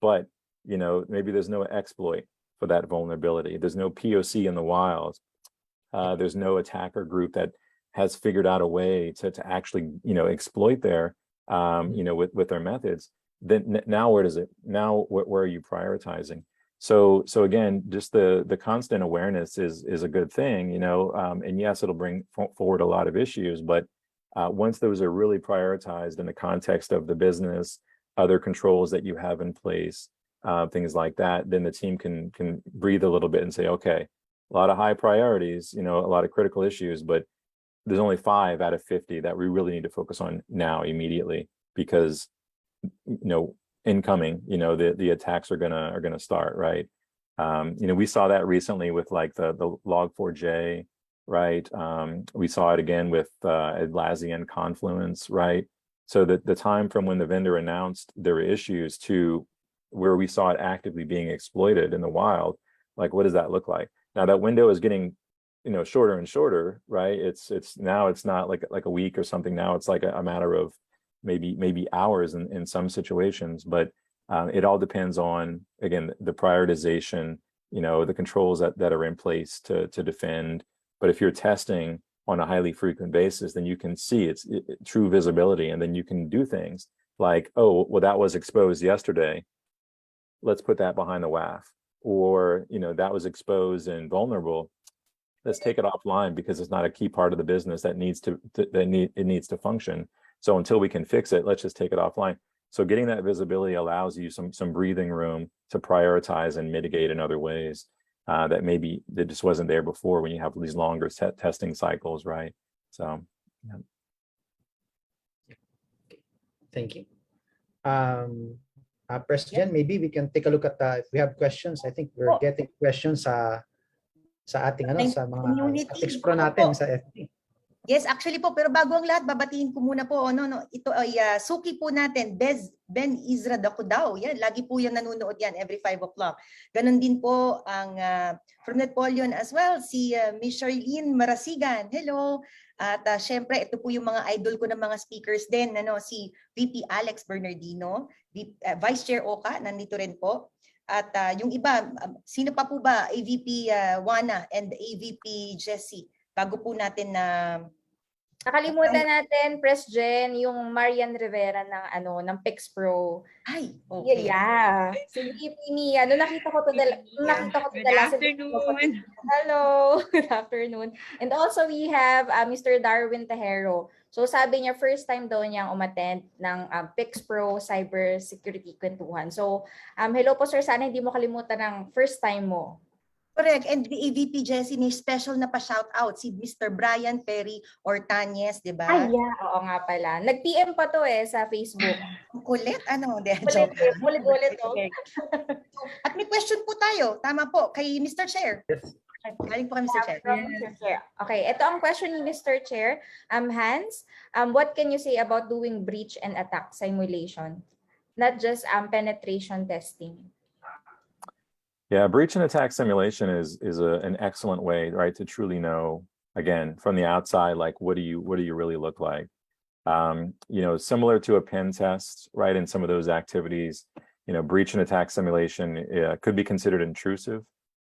but maybe there's no exploit for that vulnerability. There's no POC in the wild. There's no attacker group that has figured out a way to actually exploit their with their methods. Then now where are you prioritizing? So again, just the constant awareness is a good thing, and yes, it'll bring forward a lot of issues, but once those are really prioritized in the context of the business, other controls that you have in place, things like that, then the team can breathe a little bit and say, okay, a lot of high priorities, a lot of critical issues, but there's only 5 out of 50 that we really need to focus on now immediately, because incoming, the attacks are gonna start, right? We saw that recently with like the Log4j, right? We saw it again with Atlassian Confluence, right? So the time from when the vendor announced there were issues to where we saw it actively being exploited in the wild, like what does that look like? Now that window is getting shorter and shorter, right? It's now it's not like a week or something. Now it's like a matter of maybe hours in some situations, but it all depends on, again, the prioritization, the controls that are in place to defend. But if you're testing on a highly frequent basis, then you can see it's true visibility, and then you can do things like, oh, well, that was exposed yesterday. let's put that behind the WAF. Or, that was exposed and vulnerable. Let's take it offline because it's not a key part of the business that needs to function. So until we can fix it, let's just take it offline. So getting that visibility allows you some breathing room to prioritize and mitigate in other ways that just wasn't there before when you have these longer testing cycles, right? So, yeah. Thank you. President, maybe we can take a look at if we have questions. I think we're getting questions sa ating sa mga topics pro natin sa FB. Yes, actually po, pero bago ang lahat, babatiin ko muna po, ito ay suki po natin, Ben Izra Dakudao. Yan, lagi po yan nanonood yan every 5 o'clock. Ganon din po ang from Napoleon as well, si Miss Charlene Marasigan. Hello. At syempre, ito po yung mga idol ko ng mga speakers din, si VP Alex Bernardino, Vice Chair Oka, nandito rin po. At yung iba, sino pa po ba? AVP Juana and AVP Jessie. Bago po natin na nakalimutan natin, Press Jen, yung Marian Rivera ng Pix Pro. Ay, okay. Yeah. Si VP Mia, nakita ko to Good afternoon. Hello. Good afternoon. And also we have Mr. Darwin Tejero. So sabi niya, first time daw niyang umattend ng Pix Pro Cyber Security Kwentuhan. So hello po sir, sana hindi mo kalimutan ng first time mo. Correct. And the AVP Jessie, may special na pa-shout out si Mr. Brian Perry Ortañez, di ba? Ay, yeah. Oo nga pala. Nag-PM pa to sa Facebook. Kulit? Ulit. At may question po tayo. Tama po. Kay Mr. Chair. Yes. Galing po kay Mr. Chair. Okay, ito ang question ni Mr. Chair. Hans, what can you say about doing breach and attack simulation? Not just penetration testing. Yeah, breach and attack simulation is an excellent way, right, to truly know, again, from the outside, like what do you really look like? Similar to a pen test, right? In some of those activities, breach and attack simulation could be considered intrusive,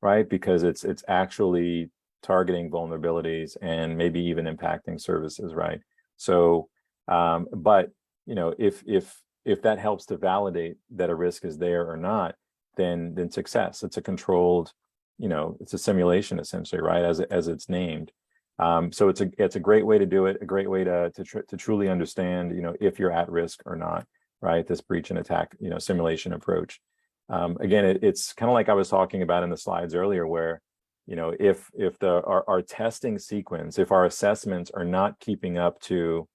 right? Because it's actually targeting vulnerabilities and maybe even impacting services, right? So, but if that helps to validate that a risk is there or not, then success. It's a controlled, it's a simulation essentially, right? As it's named. So it's a great way to do it, a great way to truly understand, if you're at risk or not, right? This breach and attack, simulation approach. Again, it's kind of like I was talking about in the slides earlier, where, if our testing sequence, if our assessments are not keeping up to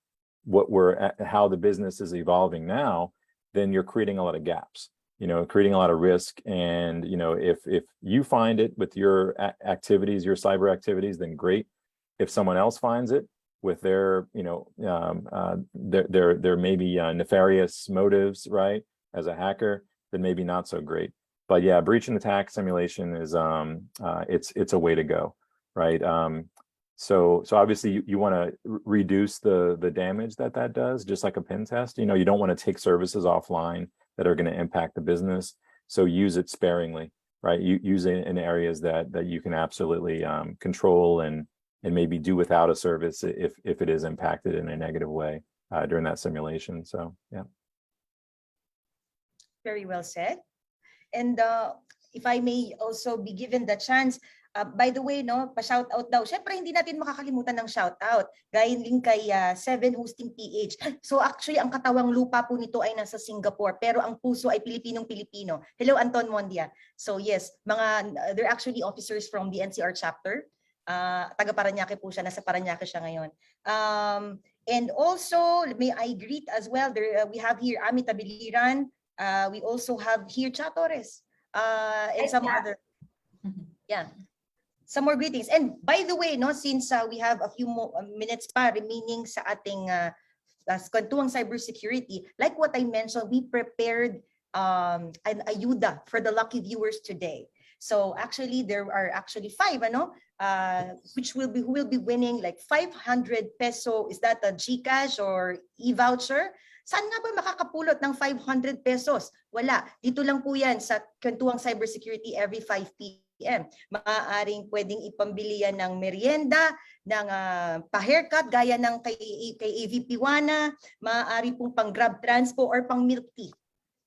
how the business is evolving now, then you're creating a lot of gaps. Creating a lot of risk. And, if you find it with your activities, your cyber activities, then great. If someone else finds it with their, their maybe nefarious motives, right, as a hacker, then maybe not so great. But yeah, breach and attack simulation is, it's a way to go, right? So obviously you want to reduce the damage that does, just like a pen test. You don't want to take services offline that are going to impact the business. So use it sparingly, right? You use it in areas that you can absolutely control and maybe do without a service if it is impacted in a negative way during that simulation. So yeah. Very well said. And if I may also be given the chance, by the way, pa-shout out daw. Syempre hindi natin makakalimutan ng shout out. Gayon din kay 7 Hosting PH. So actually ang katawang lupa po nito ay nasa Singapore, pero ang puso ay Pilipinong-Pilipino. Hello Anton Mondia. So yes, they're actually officers from the NCR chapter. Taga Parañaque po siya, nasa Parañaque siya ngayon. And also may I greet as well, we have here Ami Tabiliran. We also have here Cha Torres. And some other. Yeah. Some more greetings. And by the way, since we have a few more minutes pa remaining sa ating kwentuhang cybersecurity, like what I mentioned, we prepared an ayuda for the lucky viewers today. So actually, there are actually 5, who will be winning like 500 peso. Is that a GCash or e-voucher? Saan nga ba makakapulot ng 500 pesos? Wala. Dito lang po yan sa kwentuhang cybersecurity every 5 p.m. Maaaring pwedeng ipambili yan ng merienda, ng pa-haircut, gaya ng kay AVP Juana, maaari pong pang grab transpo or pang milk tea.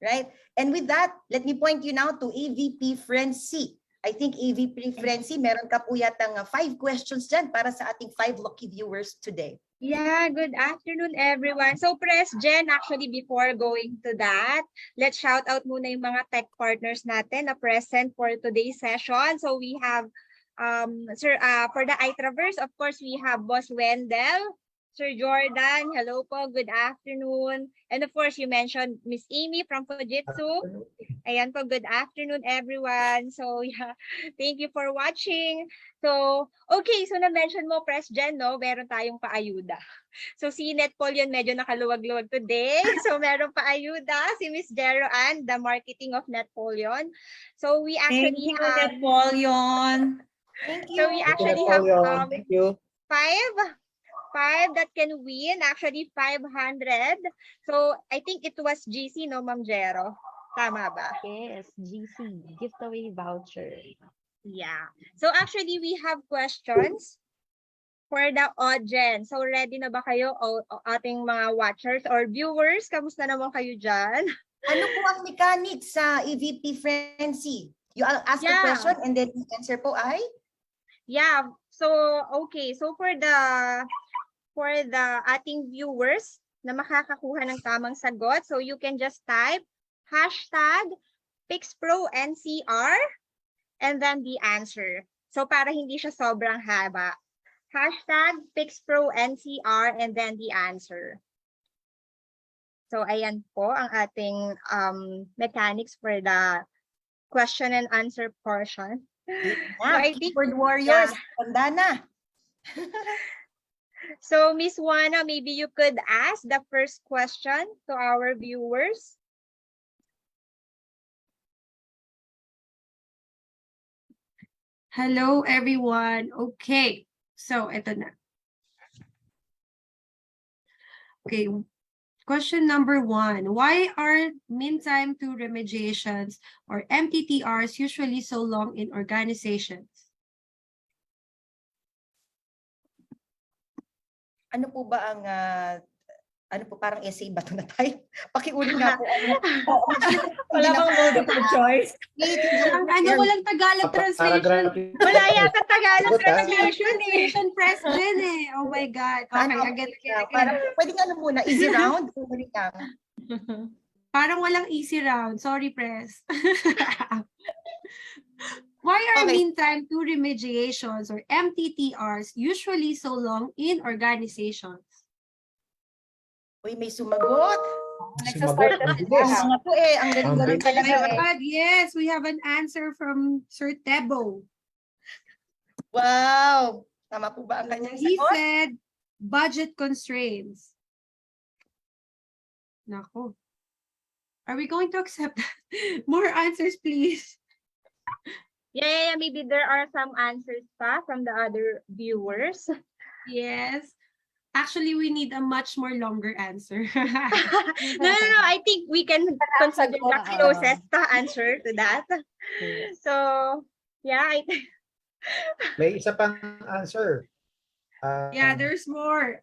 right? And with that, let me point you now to AVP Frenzy. I think AVP Frenzy, meron ka po yatang 5 questions dyan para sa ating 5 lucky viewers today. Yeah, good afternoon, everyone. So, Pres Jen, actually, before going to that, let's shout out muna yung mga tech partners natin na present for today's session. So, we have, for the iTraverse, of course, we have Boss Wendell, Sir Jordan, hello po, good afternoon. And of course, you mentioned Miss Amy from Fujitsu. Ayan po, good afternoon, everyone. So, yeah, thank you for watching. So, okay, so na-mention mo, Pres Jen, no? Meron tayong paayuda. So, si Netpol yun medyo nakaluwag-luwag today. So, meron paayuda, si Miss Jero Ann, the marketing of Netpolion. So, we actually have... Napoleon. Thank you. So, we actually have Thank you. five that can win, actually 500. So, I think it was GC, no, Ma'am Jero? Tama ba? Yes, GC, giveaway voucher. Yeah. So, actually, we have questions for the audience. So, ready na ba kayo, ating mga watchers or viewers? Kamusta naman kayo dyan? Ano po ang mechanics sa EVP Frenzy? You ask a question and then the answer po ay? Yeah. So, okay. So, for the ating viewers na makakakuha ng tamang sagot, so you can just type #PixProNCR and then the answer. So, para hindi siya sobrang haba. #PixProNCR and then the answer. So, ayan po ang ating mechanics for the question and answer portion. Yeah, So, I think, keyboard warriors, tanda na. So, Miss Juana, maybe you could ask the first question to our viewers. Hello, everyone. Okay, so ito na. Okay, question number 1. Why are mean time to remediations or MTTRs usually so long in organizations? Ano po ba ang, ano po, parang essay ba ito na tayo? Pakiuli nga po. Wala bang multiple choice? Walang Tagalog translation. Wala yata Tagalog translation eh. President eh. Oh my God. Okay, again. Parang, pwede nga muna, easy round. Parang walang easy round. Sorry, Press. Why are mean time to remediations or MTTRs usually so long in organizations? Uy, may sumagot. Sumagot. Ang bilis. Mga po ang galing-galing talaga. God, yes, we have an answer from Sir Tebo. Wow! Tama po ba ang kanyang He sagot? said, budget constraints. Nako. Are we going to accept that? More answers, please. Yeah. Maybe there are some answers pa from the other viewers. Yes. Actually, we need a much more longer answer. No. I think we can consider the closest answer to that. So, yeah, I think. May isa pang answer. Yeah, there's more.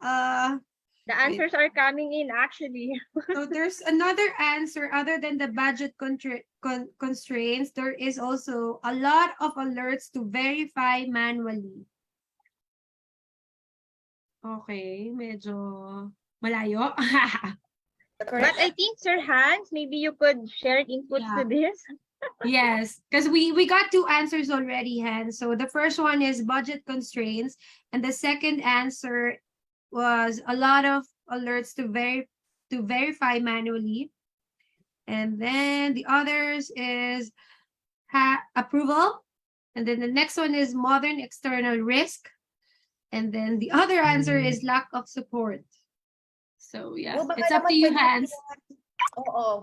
The answers are coming in actually. So there's another answer other than the budget constraints. There is also a lot of alerts to verify manually. Okay, medyo malayo. But I think, Sir Hans, maybe you could share inputs to this. Yes, because we got 2 answers already, Hans. So the first one is budget constraints, and the second answer was a lot of alerts to verify manually. And then the others is approval. And then the next one is modern external risk. And then the other answer is lack of support. So yeah, it's up to you, Hans.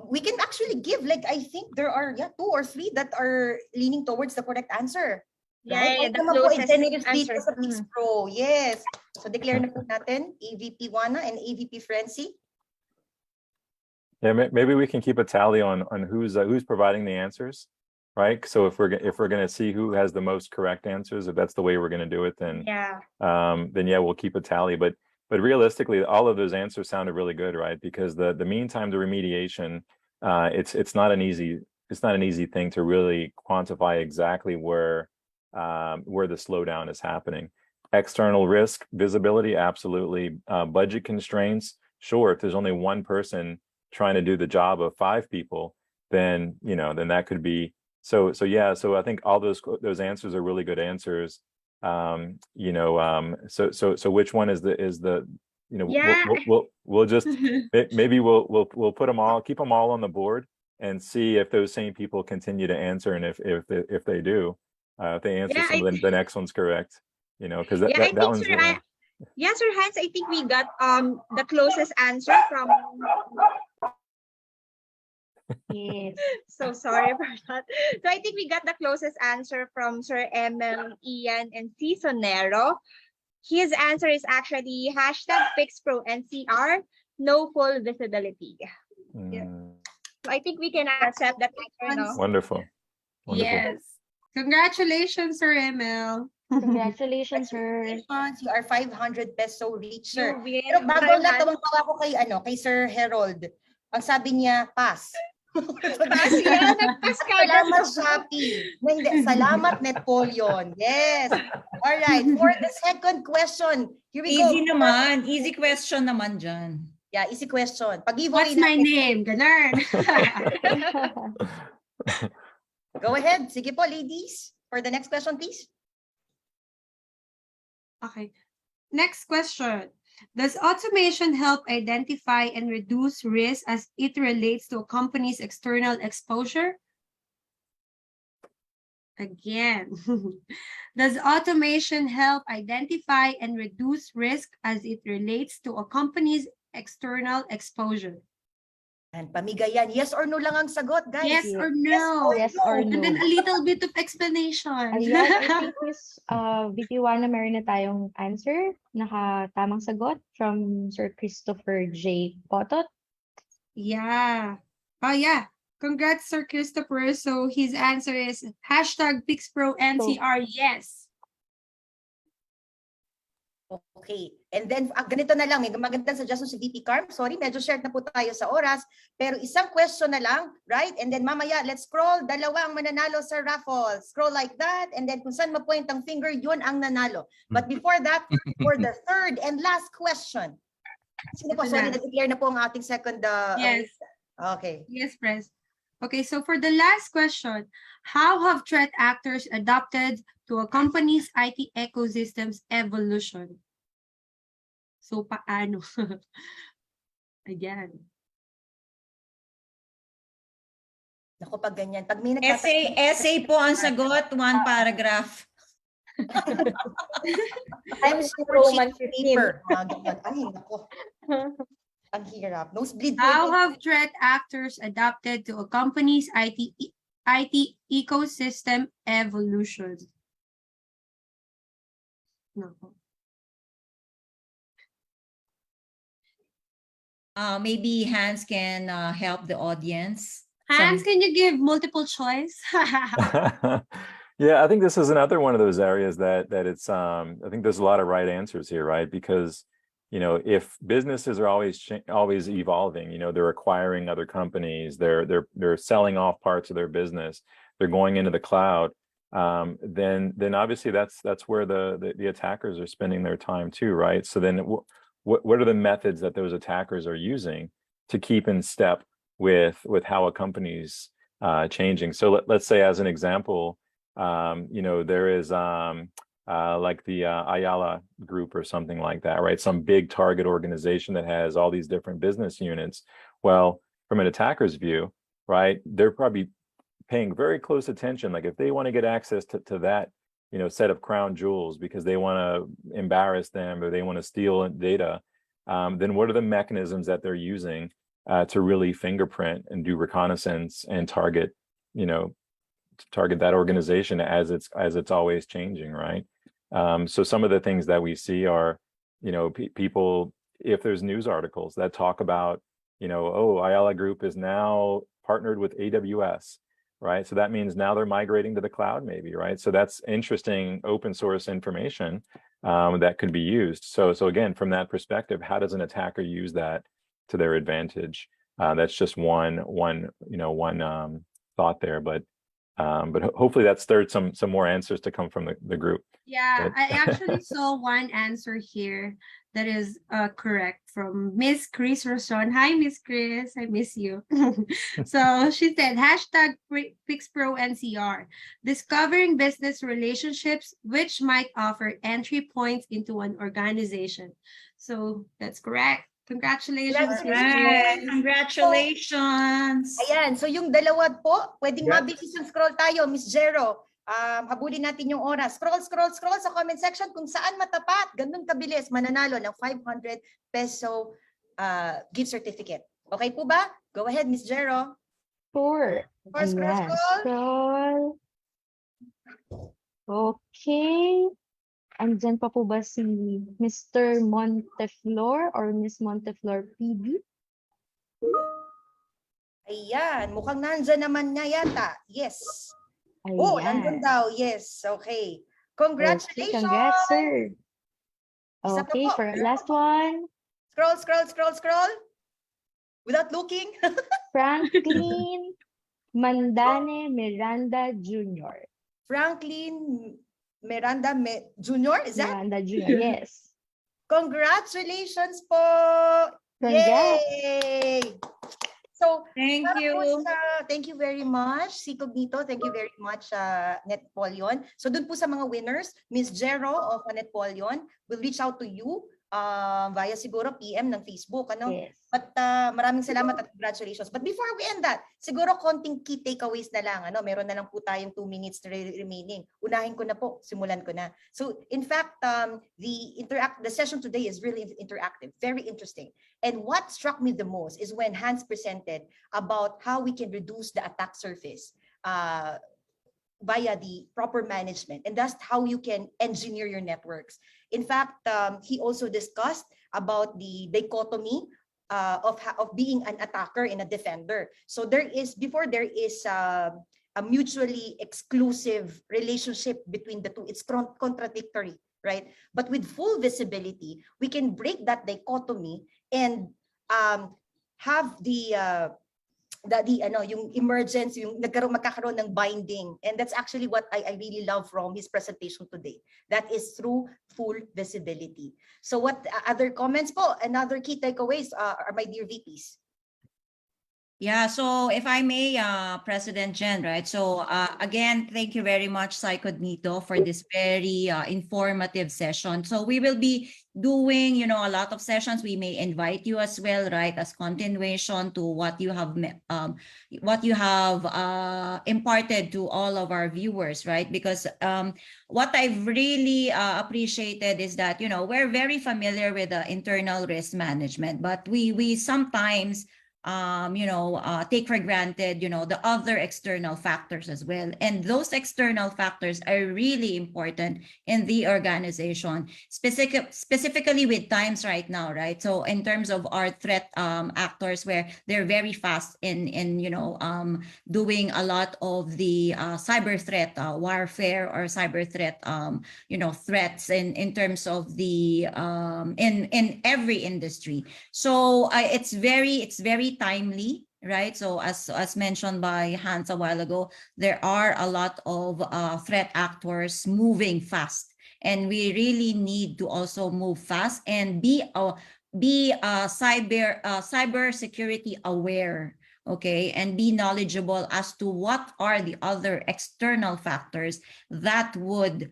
We can actually give, like, I think there are 2 or 3 that are leaning towards the correct answer. Yeah, the closest closest answer answer. sa PixPro. Yes. So declare na po natin AVP Juana and AVP Frenzy. Yeah, maybe we can keep a tally on who's providing the answers, right? So if we're going to see who has the most correct answers, if that's the way we're going to do it, then we'll keep a tally. But realistically, all of those answers sounded really good, right? Because the mean time to remediation it's not an easy thing to really quantify exactly where the slowdown is happening. External risk visibility, absolutely. Budget constraints, sure. If there's only one person trying to do the job of 5 people, then then that could be so yeah. So I think all those answers are really good answers. So which one is the Yeah. we'll just maybe we'll put them all, keep them all on the board, and see if those same people continue to answer, and if they do, if they answer Yeah, some of the next one's correct, because Yeah, I that think one's Sir, yeah, Sir Hans, I think we got the closest answer from. Yes. So sorry for that. So I think we got the closest answer from Sir Emil, Ian, and Cisonero. His answer is actually #PixProNCR, no full visibility. So I think we can accept that answer, no? Wonderful. Yes. Congratulations, Sir Emil. Congratulations, sir. You are 500 peso rich, sir. You win Pero bago na 500. tawang-tawa ko kay Sir Harold. Ang sabi niya, pass. Pass yan, nagpass ka. Salamat, Shopee. Hindi, salamat, Netpolion. Yes. All right. For the second question, here we Easy go. naman. Easy question naman dyan. Yeah, easy question. What's my name? Ganun. Go ahead. Sige po, ladies. For the next question, please. Okay. Next question. Does automation help identify and reduce risk as it relates to a company's external exposure? Again. Does automation help identify and reduce risk as it relates to a company's external exposure? And pamigayan, yes or no lang ang sagot, guys. Yes or no? Yes or And no. then a little bit of explanation. Ayan, I think Miss VP1 meron na tayong answer. Nakatamang sagot from Sir Christopher J. Kotot. Yeah. Oh, yeah. Congrats, Sir Christopher. So his answer is #PixProNCR, yes. Okay. And then, ganito na lang. May magandang suggestion si VP Carm. Sorry, medyo shared na po tayo sa oras. Pero isang question na lang, right? And then mamaya, let's scroll. Dalawa ang mananalo sa raffle. Scroll like that. And then kung saan ma-point ang finger, yun ang nanalo. But before that, for the third and last question. Sino po? Sorry, na-declare na po ang ating second. Yes. Okay. Yes, Pres. Okay, so for the last question, how have threat actors adapted to a company's IT ecosystem's evolution? So, paano? Again. Naku, pag ganyan. Pag may Essay po ang sagot, 1 paragraph. Times Roman paper. Ay, naku. Ang hirap. Nosebleed. How have threat actors adapted to a company's IT ecosystem evolution? No. Maybe Hans can help the audience. Hans, can you give multiple choice? Yeah, I think this is another one of those areas that it's I think there's a lot of right answers here, right? Because if businesses are always evolving, they're acquiring other companies, they're selling off parts of their business, they're going into the cloud, then obviously that's where the attackers are spending their time too, right? So then what are the methods that those attackers are using to keep in step with how a company's changing? So let's say, as an example, there is like the Ayala group or something like that, right? Some big target organization that has all these different business units. Well, from an attacker's view, right, they're probably paying very close attention. Like if they want to get access to that, set of crown jewels because they want to embarrass them or they want to steal data, then what are the mechanisms that they're using to really fingerprint and do reconnaissance and target that organization as it's always changing, right? So some of the things that we see are, people, if there's news articles that talk about, Ayala Group is now partnered with AWS, right? So that means now they're migrating to the cloud maybe, right? So that's interesting open source information that could be used. So again, from that perspective, how does an attacker use that to their advantage? That's just one thought there, but hopefully that stirred some more answers to come from the group. Yeah, But- I actually saw one answer here that is correct from Miss Chris Roson. Hi, Miss Chris. I miss you. So she said, #PixProNCR, discovering business relationships which might offer entry points into an organization. So that's correct. Congratulations, Miss Right. Chris. Congratulations. Ayan, so yung dalawa po, pwedeng Yeah. mabilis yung scroll tayo, Miss Jero. Habulin natin yung oras. Scroll sa comment section kung saan matapat. Ganun kabilis, mananalo ng 500 peso gift certificate. Okay po ba? Go ahead, Miss Jero. Sure. Scroll. Ayan, scroll. Okay. Andyan pa po ba si Mr. Monteflor or Miss Monteflor PB? Ayan, mukhang nandyan naman niya yata. Yes. Oh, nandun Ayan. daw. Yes. Okay. Okay, Congratulations. congrats, sir. Isa pa Okay, po. for our last one, Scroll. Without looking. Franklin Mandane Miranda Jr. Franklin Miranda Jr. Is that? Miranda Jr., yes. Congratulations po. Congrats. Yay! So, Thank you. thank you very much, 𝐿𝐴𝐭𝐡. Thank you very much, Netpolion. So, dun po sa mga winners, Miss Jero of Netpolion will reach out to you via siguro PM ng Facebook. Ano? Yes. But maraming salamat at congratulations. But before we end that, siguro konting key takeaways na lang. Ano? Meron na lang po tayong 2 minutes remaining. Unahin ko na po, simulan ko na. So in fact, the session today is really interactive, very interesting. And what struck me the most is when Hans presented about how we can reduce the attack surface via the proper management, and that's how you can engineer your networks. In fact, he also discussed about the dichotomy of being an attacker and a defender. So before there is a mutually exclusive relationship between the two. It's contradictory, right? But with full visibility, we can break that dichotomy and have yung emergence, yung magkakaroon ng binding. And that's actually what I really love from his presentation today. That is through full visibility. So what other comments po and other key takeaways are my dear VPs? Yeah, so if I may, President Jen, right? So again, thank you very much, 𝐿𝐴𝐭𝐡, for this very informative session. So we will be doing, a lot of sessions. We may invite you as well, right, as continuation to what you have imparted to all of our viewers, right? Because what I've really appreciated is that, we're very familiar with the internal risk management, but we sometimes take for granted, the other external factors as well. And those external factors are really important in the organization, specifically with times right now, right? So in terms of our threat actors, where they're very fast in doing a lot of the cyber threat warfare or cyber threat, threats in terms of the in every industry. So it's very timely, right? So as mentioned by Hans a while ago, there are a lot of threat actors moving fast, and we really need to also move fast and be cyber security aware, okay, and be knowledgeable as to what are the other external factors that would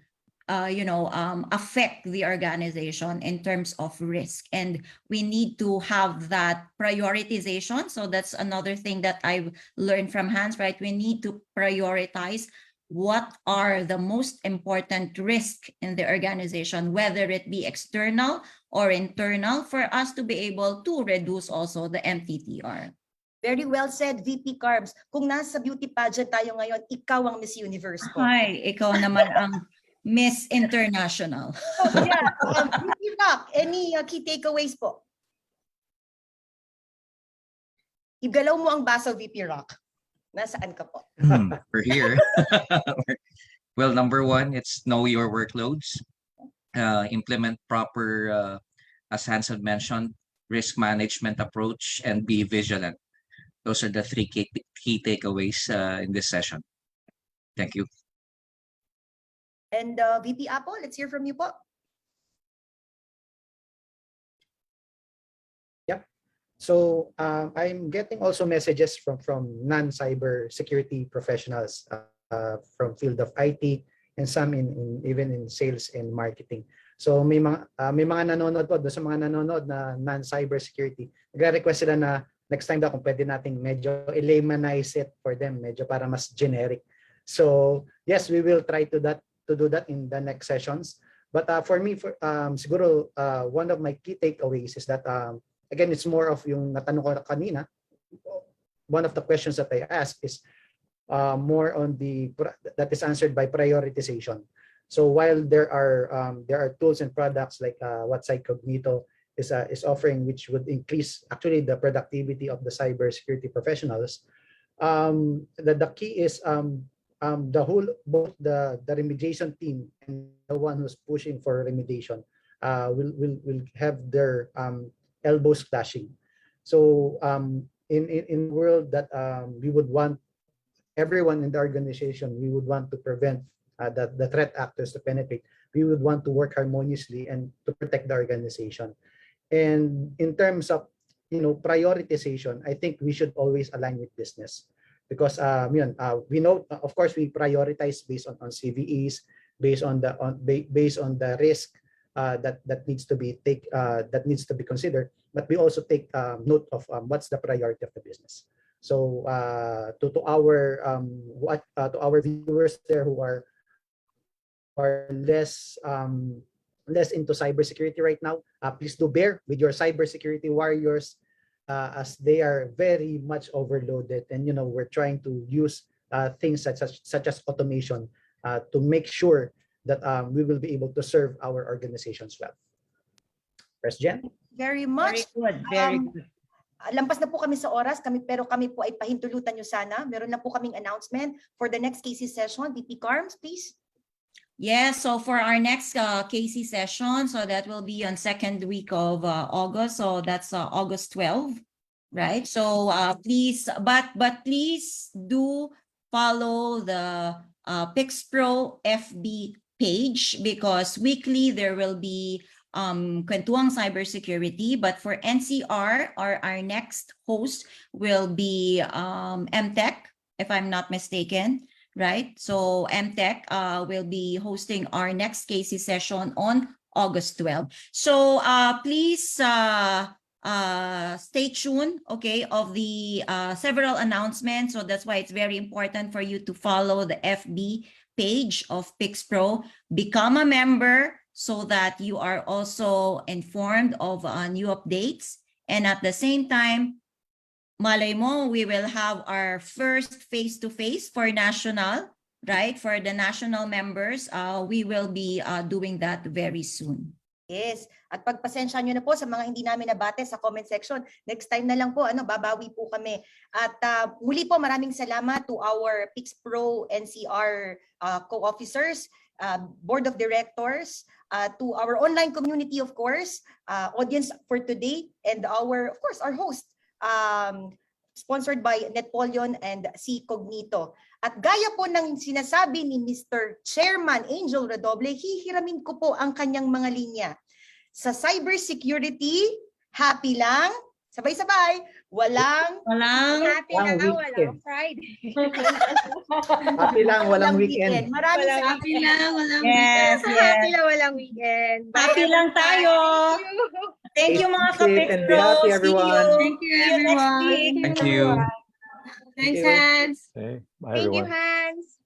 affect the organization in terms of risk. And we need to have that prioritization. So that's another thing that I've learned from Hans, right? We need to prioritize what are the most important risks in the organization, whether it be external or internal, for us to be able to reduce also the MTTR. Very well said, VP Carbs. Kung nasa beauty pageant tayo ngayon, ikaw ang Miss Universe ko. Hi, ikaw naman ang Miss International. So yeah, VP Rock, any key takeaways po? Igalaw mo ang baso, VP Rock. Nasaan ka po? We're here. Well, number one, it's know your workloads. Implement proper, as Hans had mentioned, risk management approach, and be vigilant. Those are the three key takeaways in this session. Thank you. And VP Apple, let's hear from you po. So I'm getting also messages from non-cyber security professionals from field of IT and some even in sales and marketing. So may mga nanonood po, doon sa mga nanonood na non-cyber security, nagre-request sila na next time daw kung pwede nating medyo lemanize it for them, medyo para mas generic. So yes, we will try to do that in the next sessions. But for me, siguro one of my key takeaways is that again, it's more of yung natanong ko kanina. One of the questions that I asked is more on that is answered by prioritization. So while there are tools and products like what 𝐿𝐴 is offering, which would increase actually the productivity of the cybersecurity professionals, the key is both the remediation team and the one who's pushing for remediation will have their elbows clashing. So in a world that we would want everyone in the organization, we would want to prevent the threat actors to penetrate. We would want to work harmoniously and to protect the organization. And in terms of prioritization, I think we should always align with business, because we know, of course, we prioritize based on CVEs, based on the risk that needs to be considered, but we also take note of what's the priority of the business. So to our viewers there who are less into cybersecurity right now, please do bear with your cybersecurity warriors, as they are very much overloaded, and we're trying to use things such as automation to make sure that we will be able to serve our organizations well. President? Very much. Very good. Lampas na po kami sa oras, pero kami po ay pahintulutan nyo sana. Meron na po kaming announcement for the next KC session. VP Carms, please. Yes, so for our next KC session, so that will be on second week of August. So that's August 12, right? So please do follow the 𝐵𝐸𝐿 FB page, because weekly there will be Kwentuang Cybersecurity, but for NCR, our next host will be MTech, if I'm not mistaken, right? So MTech will be hosting our next KC session on August 12. So please stay tuned, okay, of the several announcements. So that's why it's very important for you to follow the FB page of 𝐵𝐸𝐿, become a member so that you are also informed of new updates. And at the same time, malay mo, we will have our first face-to-face for national, right? For the national members, we will be doing that very soon. Yes. At pagpasensya nyo na po sa mga hindi namin nabate sa comment section. Next time na lang po, babawi po kami. At muli po, maraming salamat to our 𝐵𝐸𝐿 NCR co-officers, board of directors, to our online community, of course, audience for today, and of course, our host, sponsored by Netpolion and 𝐶𝐭𝐡. At gaya po ng sinasabi ni Mr. Chairman Angel Redoble, hihiramin ko po ang kanyang mga linya. Sa cybersecurity, happy lang, sabay-sabay, walang Happy lang, weekend. walang Friday. Happy lang, walang weekend. Maraming Walang salamat. Happy lang, walang Yes, Happy lang, walang weekend. Bye, Happy lang tayo. Thank you. Thank you, mga Stay safe and be happy, everyone. Thank you, everyone. Thank you. Thanks, Hans. Okay, bye Thank you, everyone. Hans.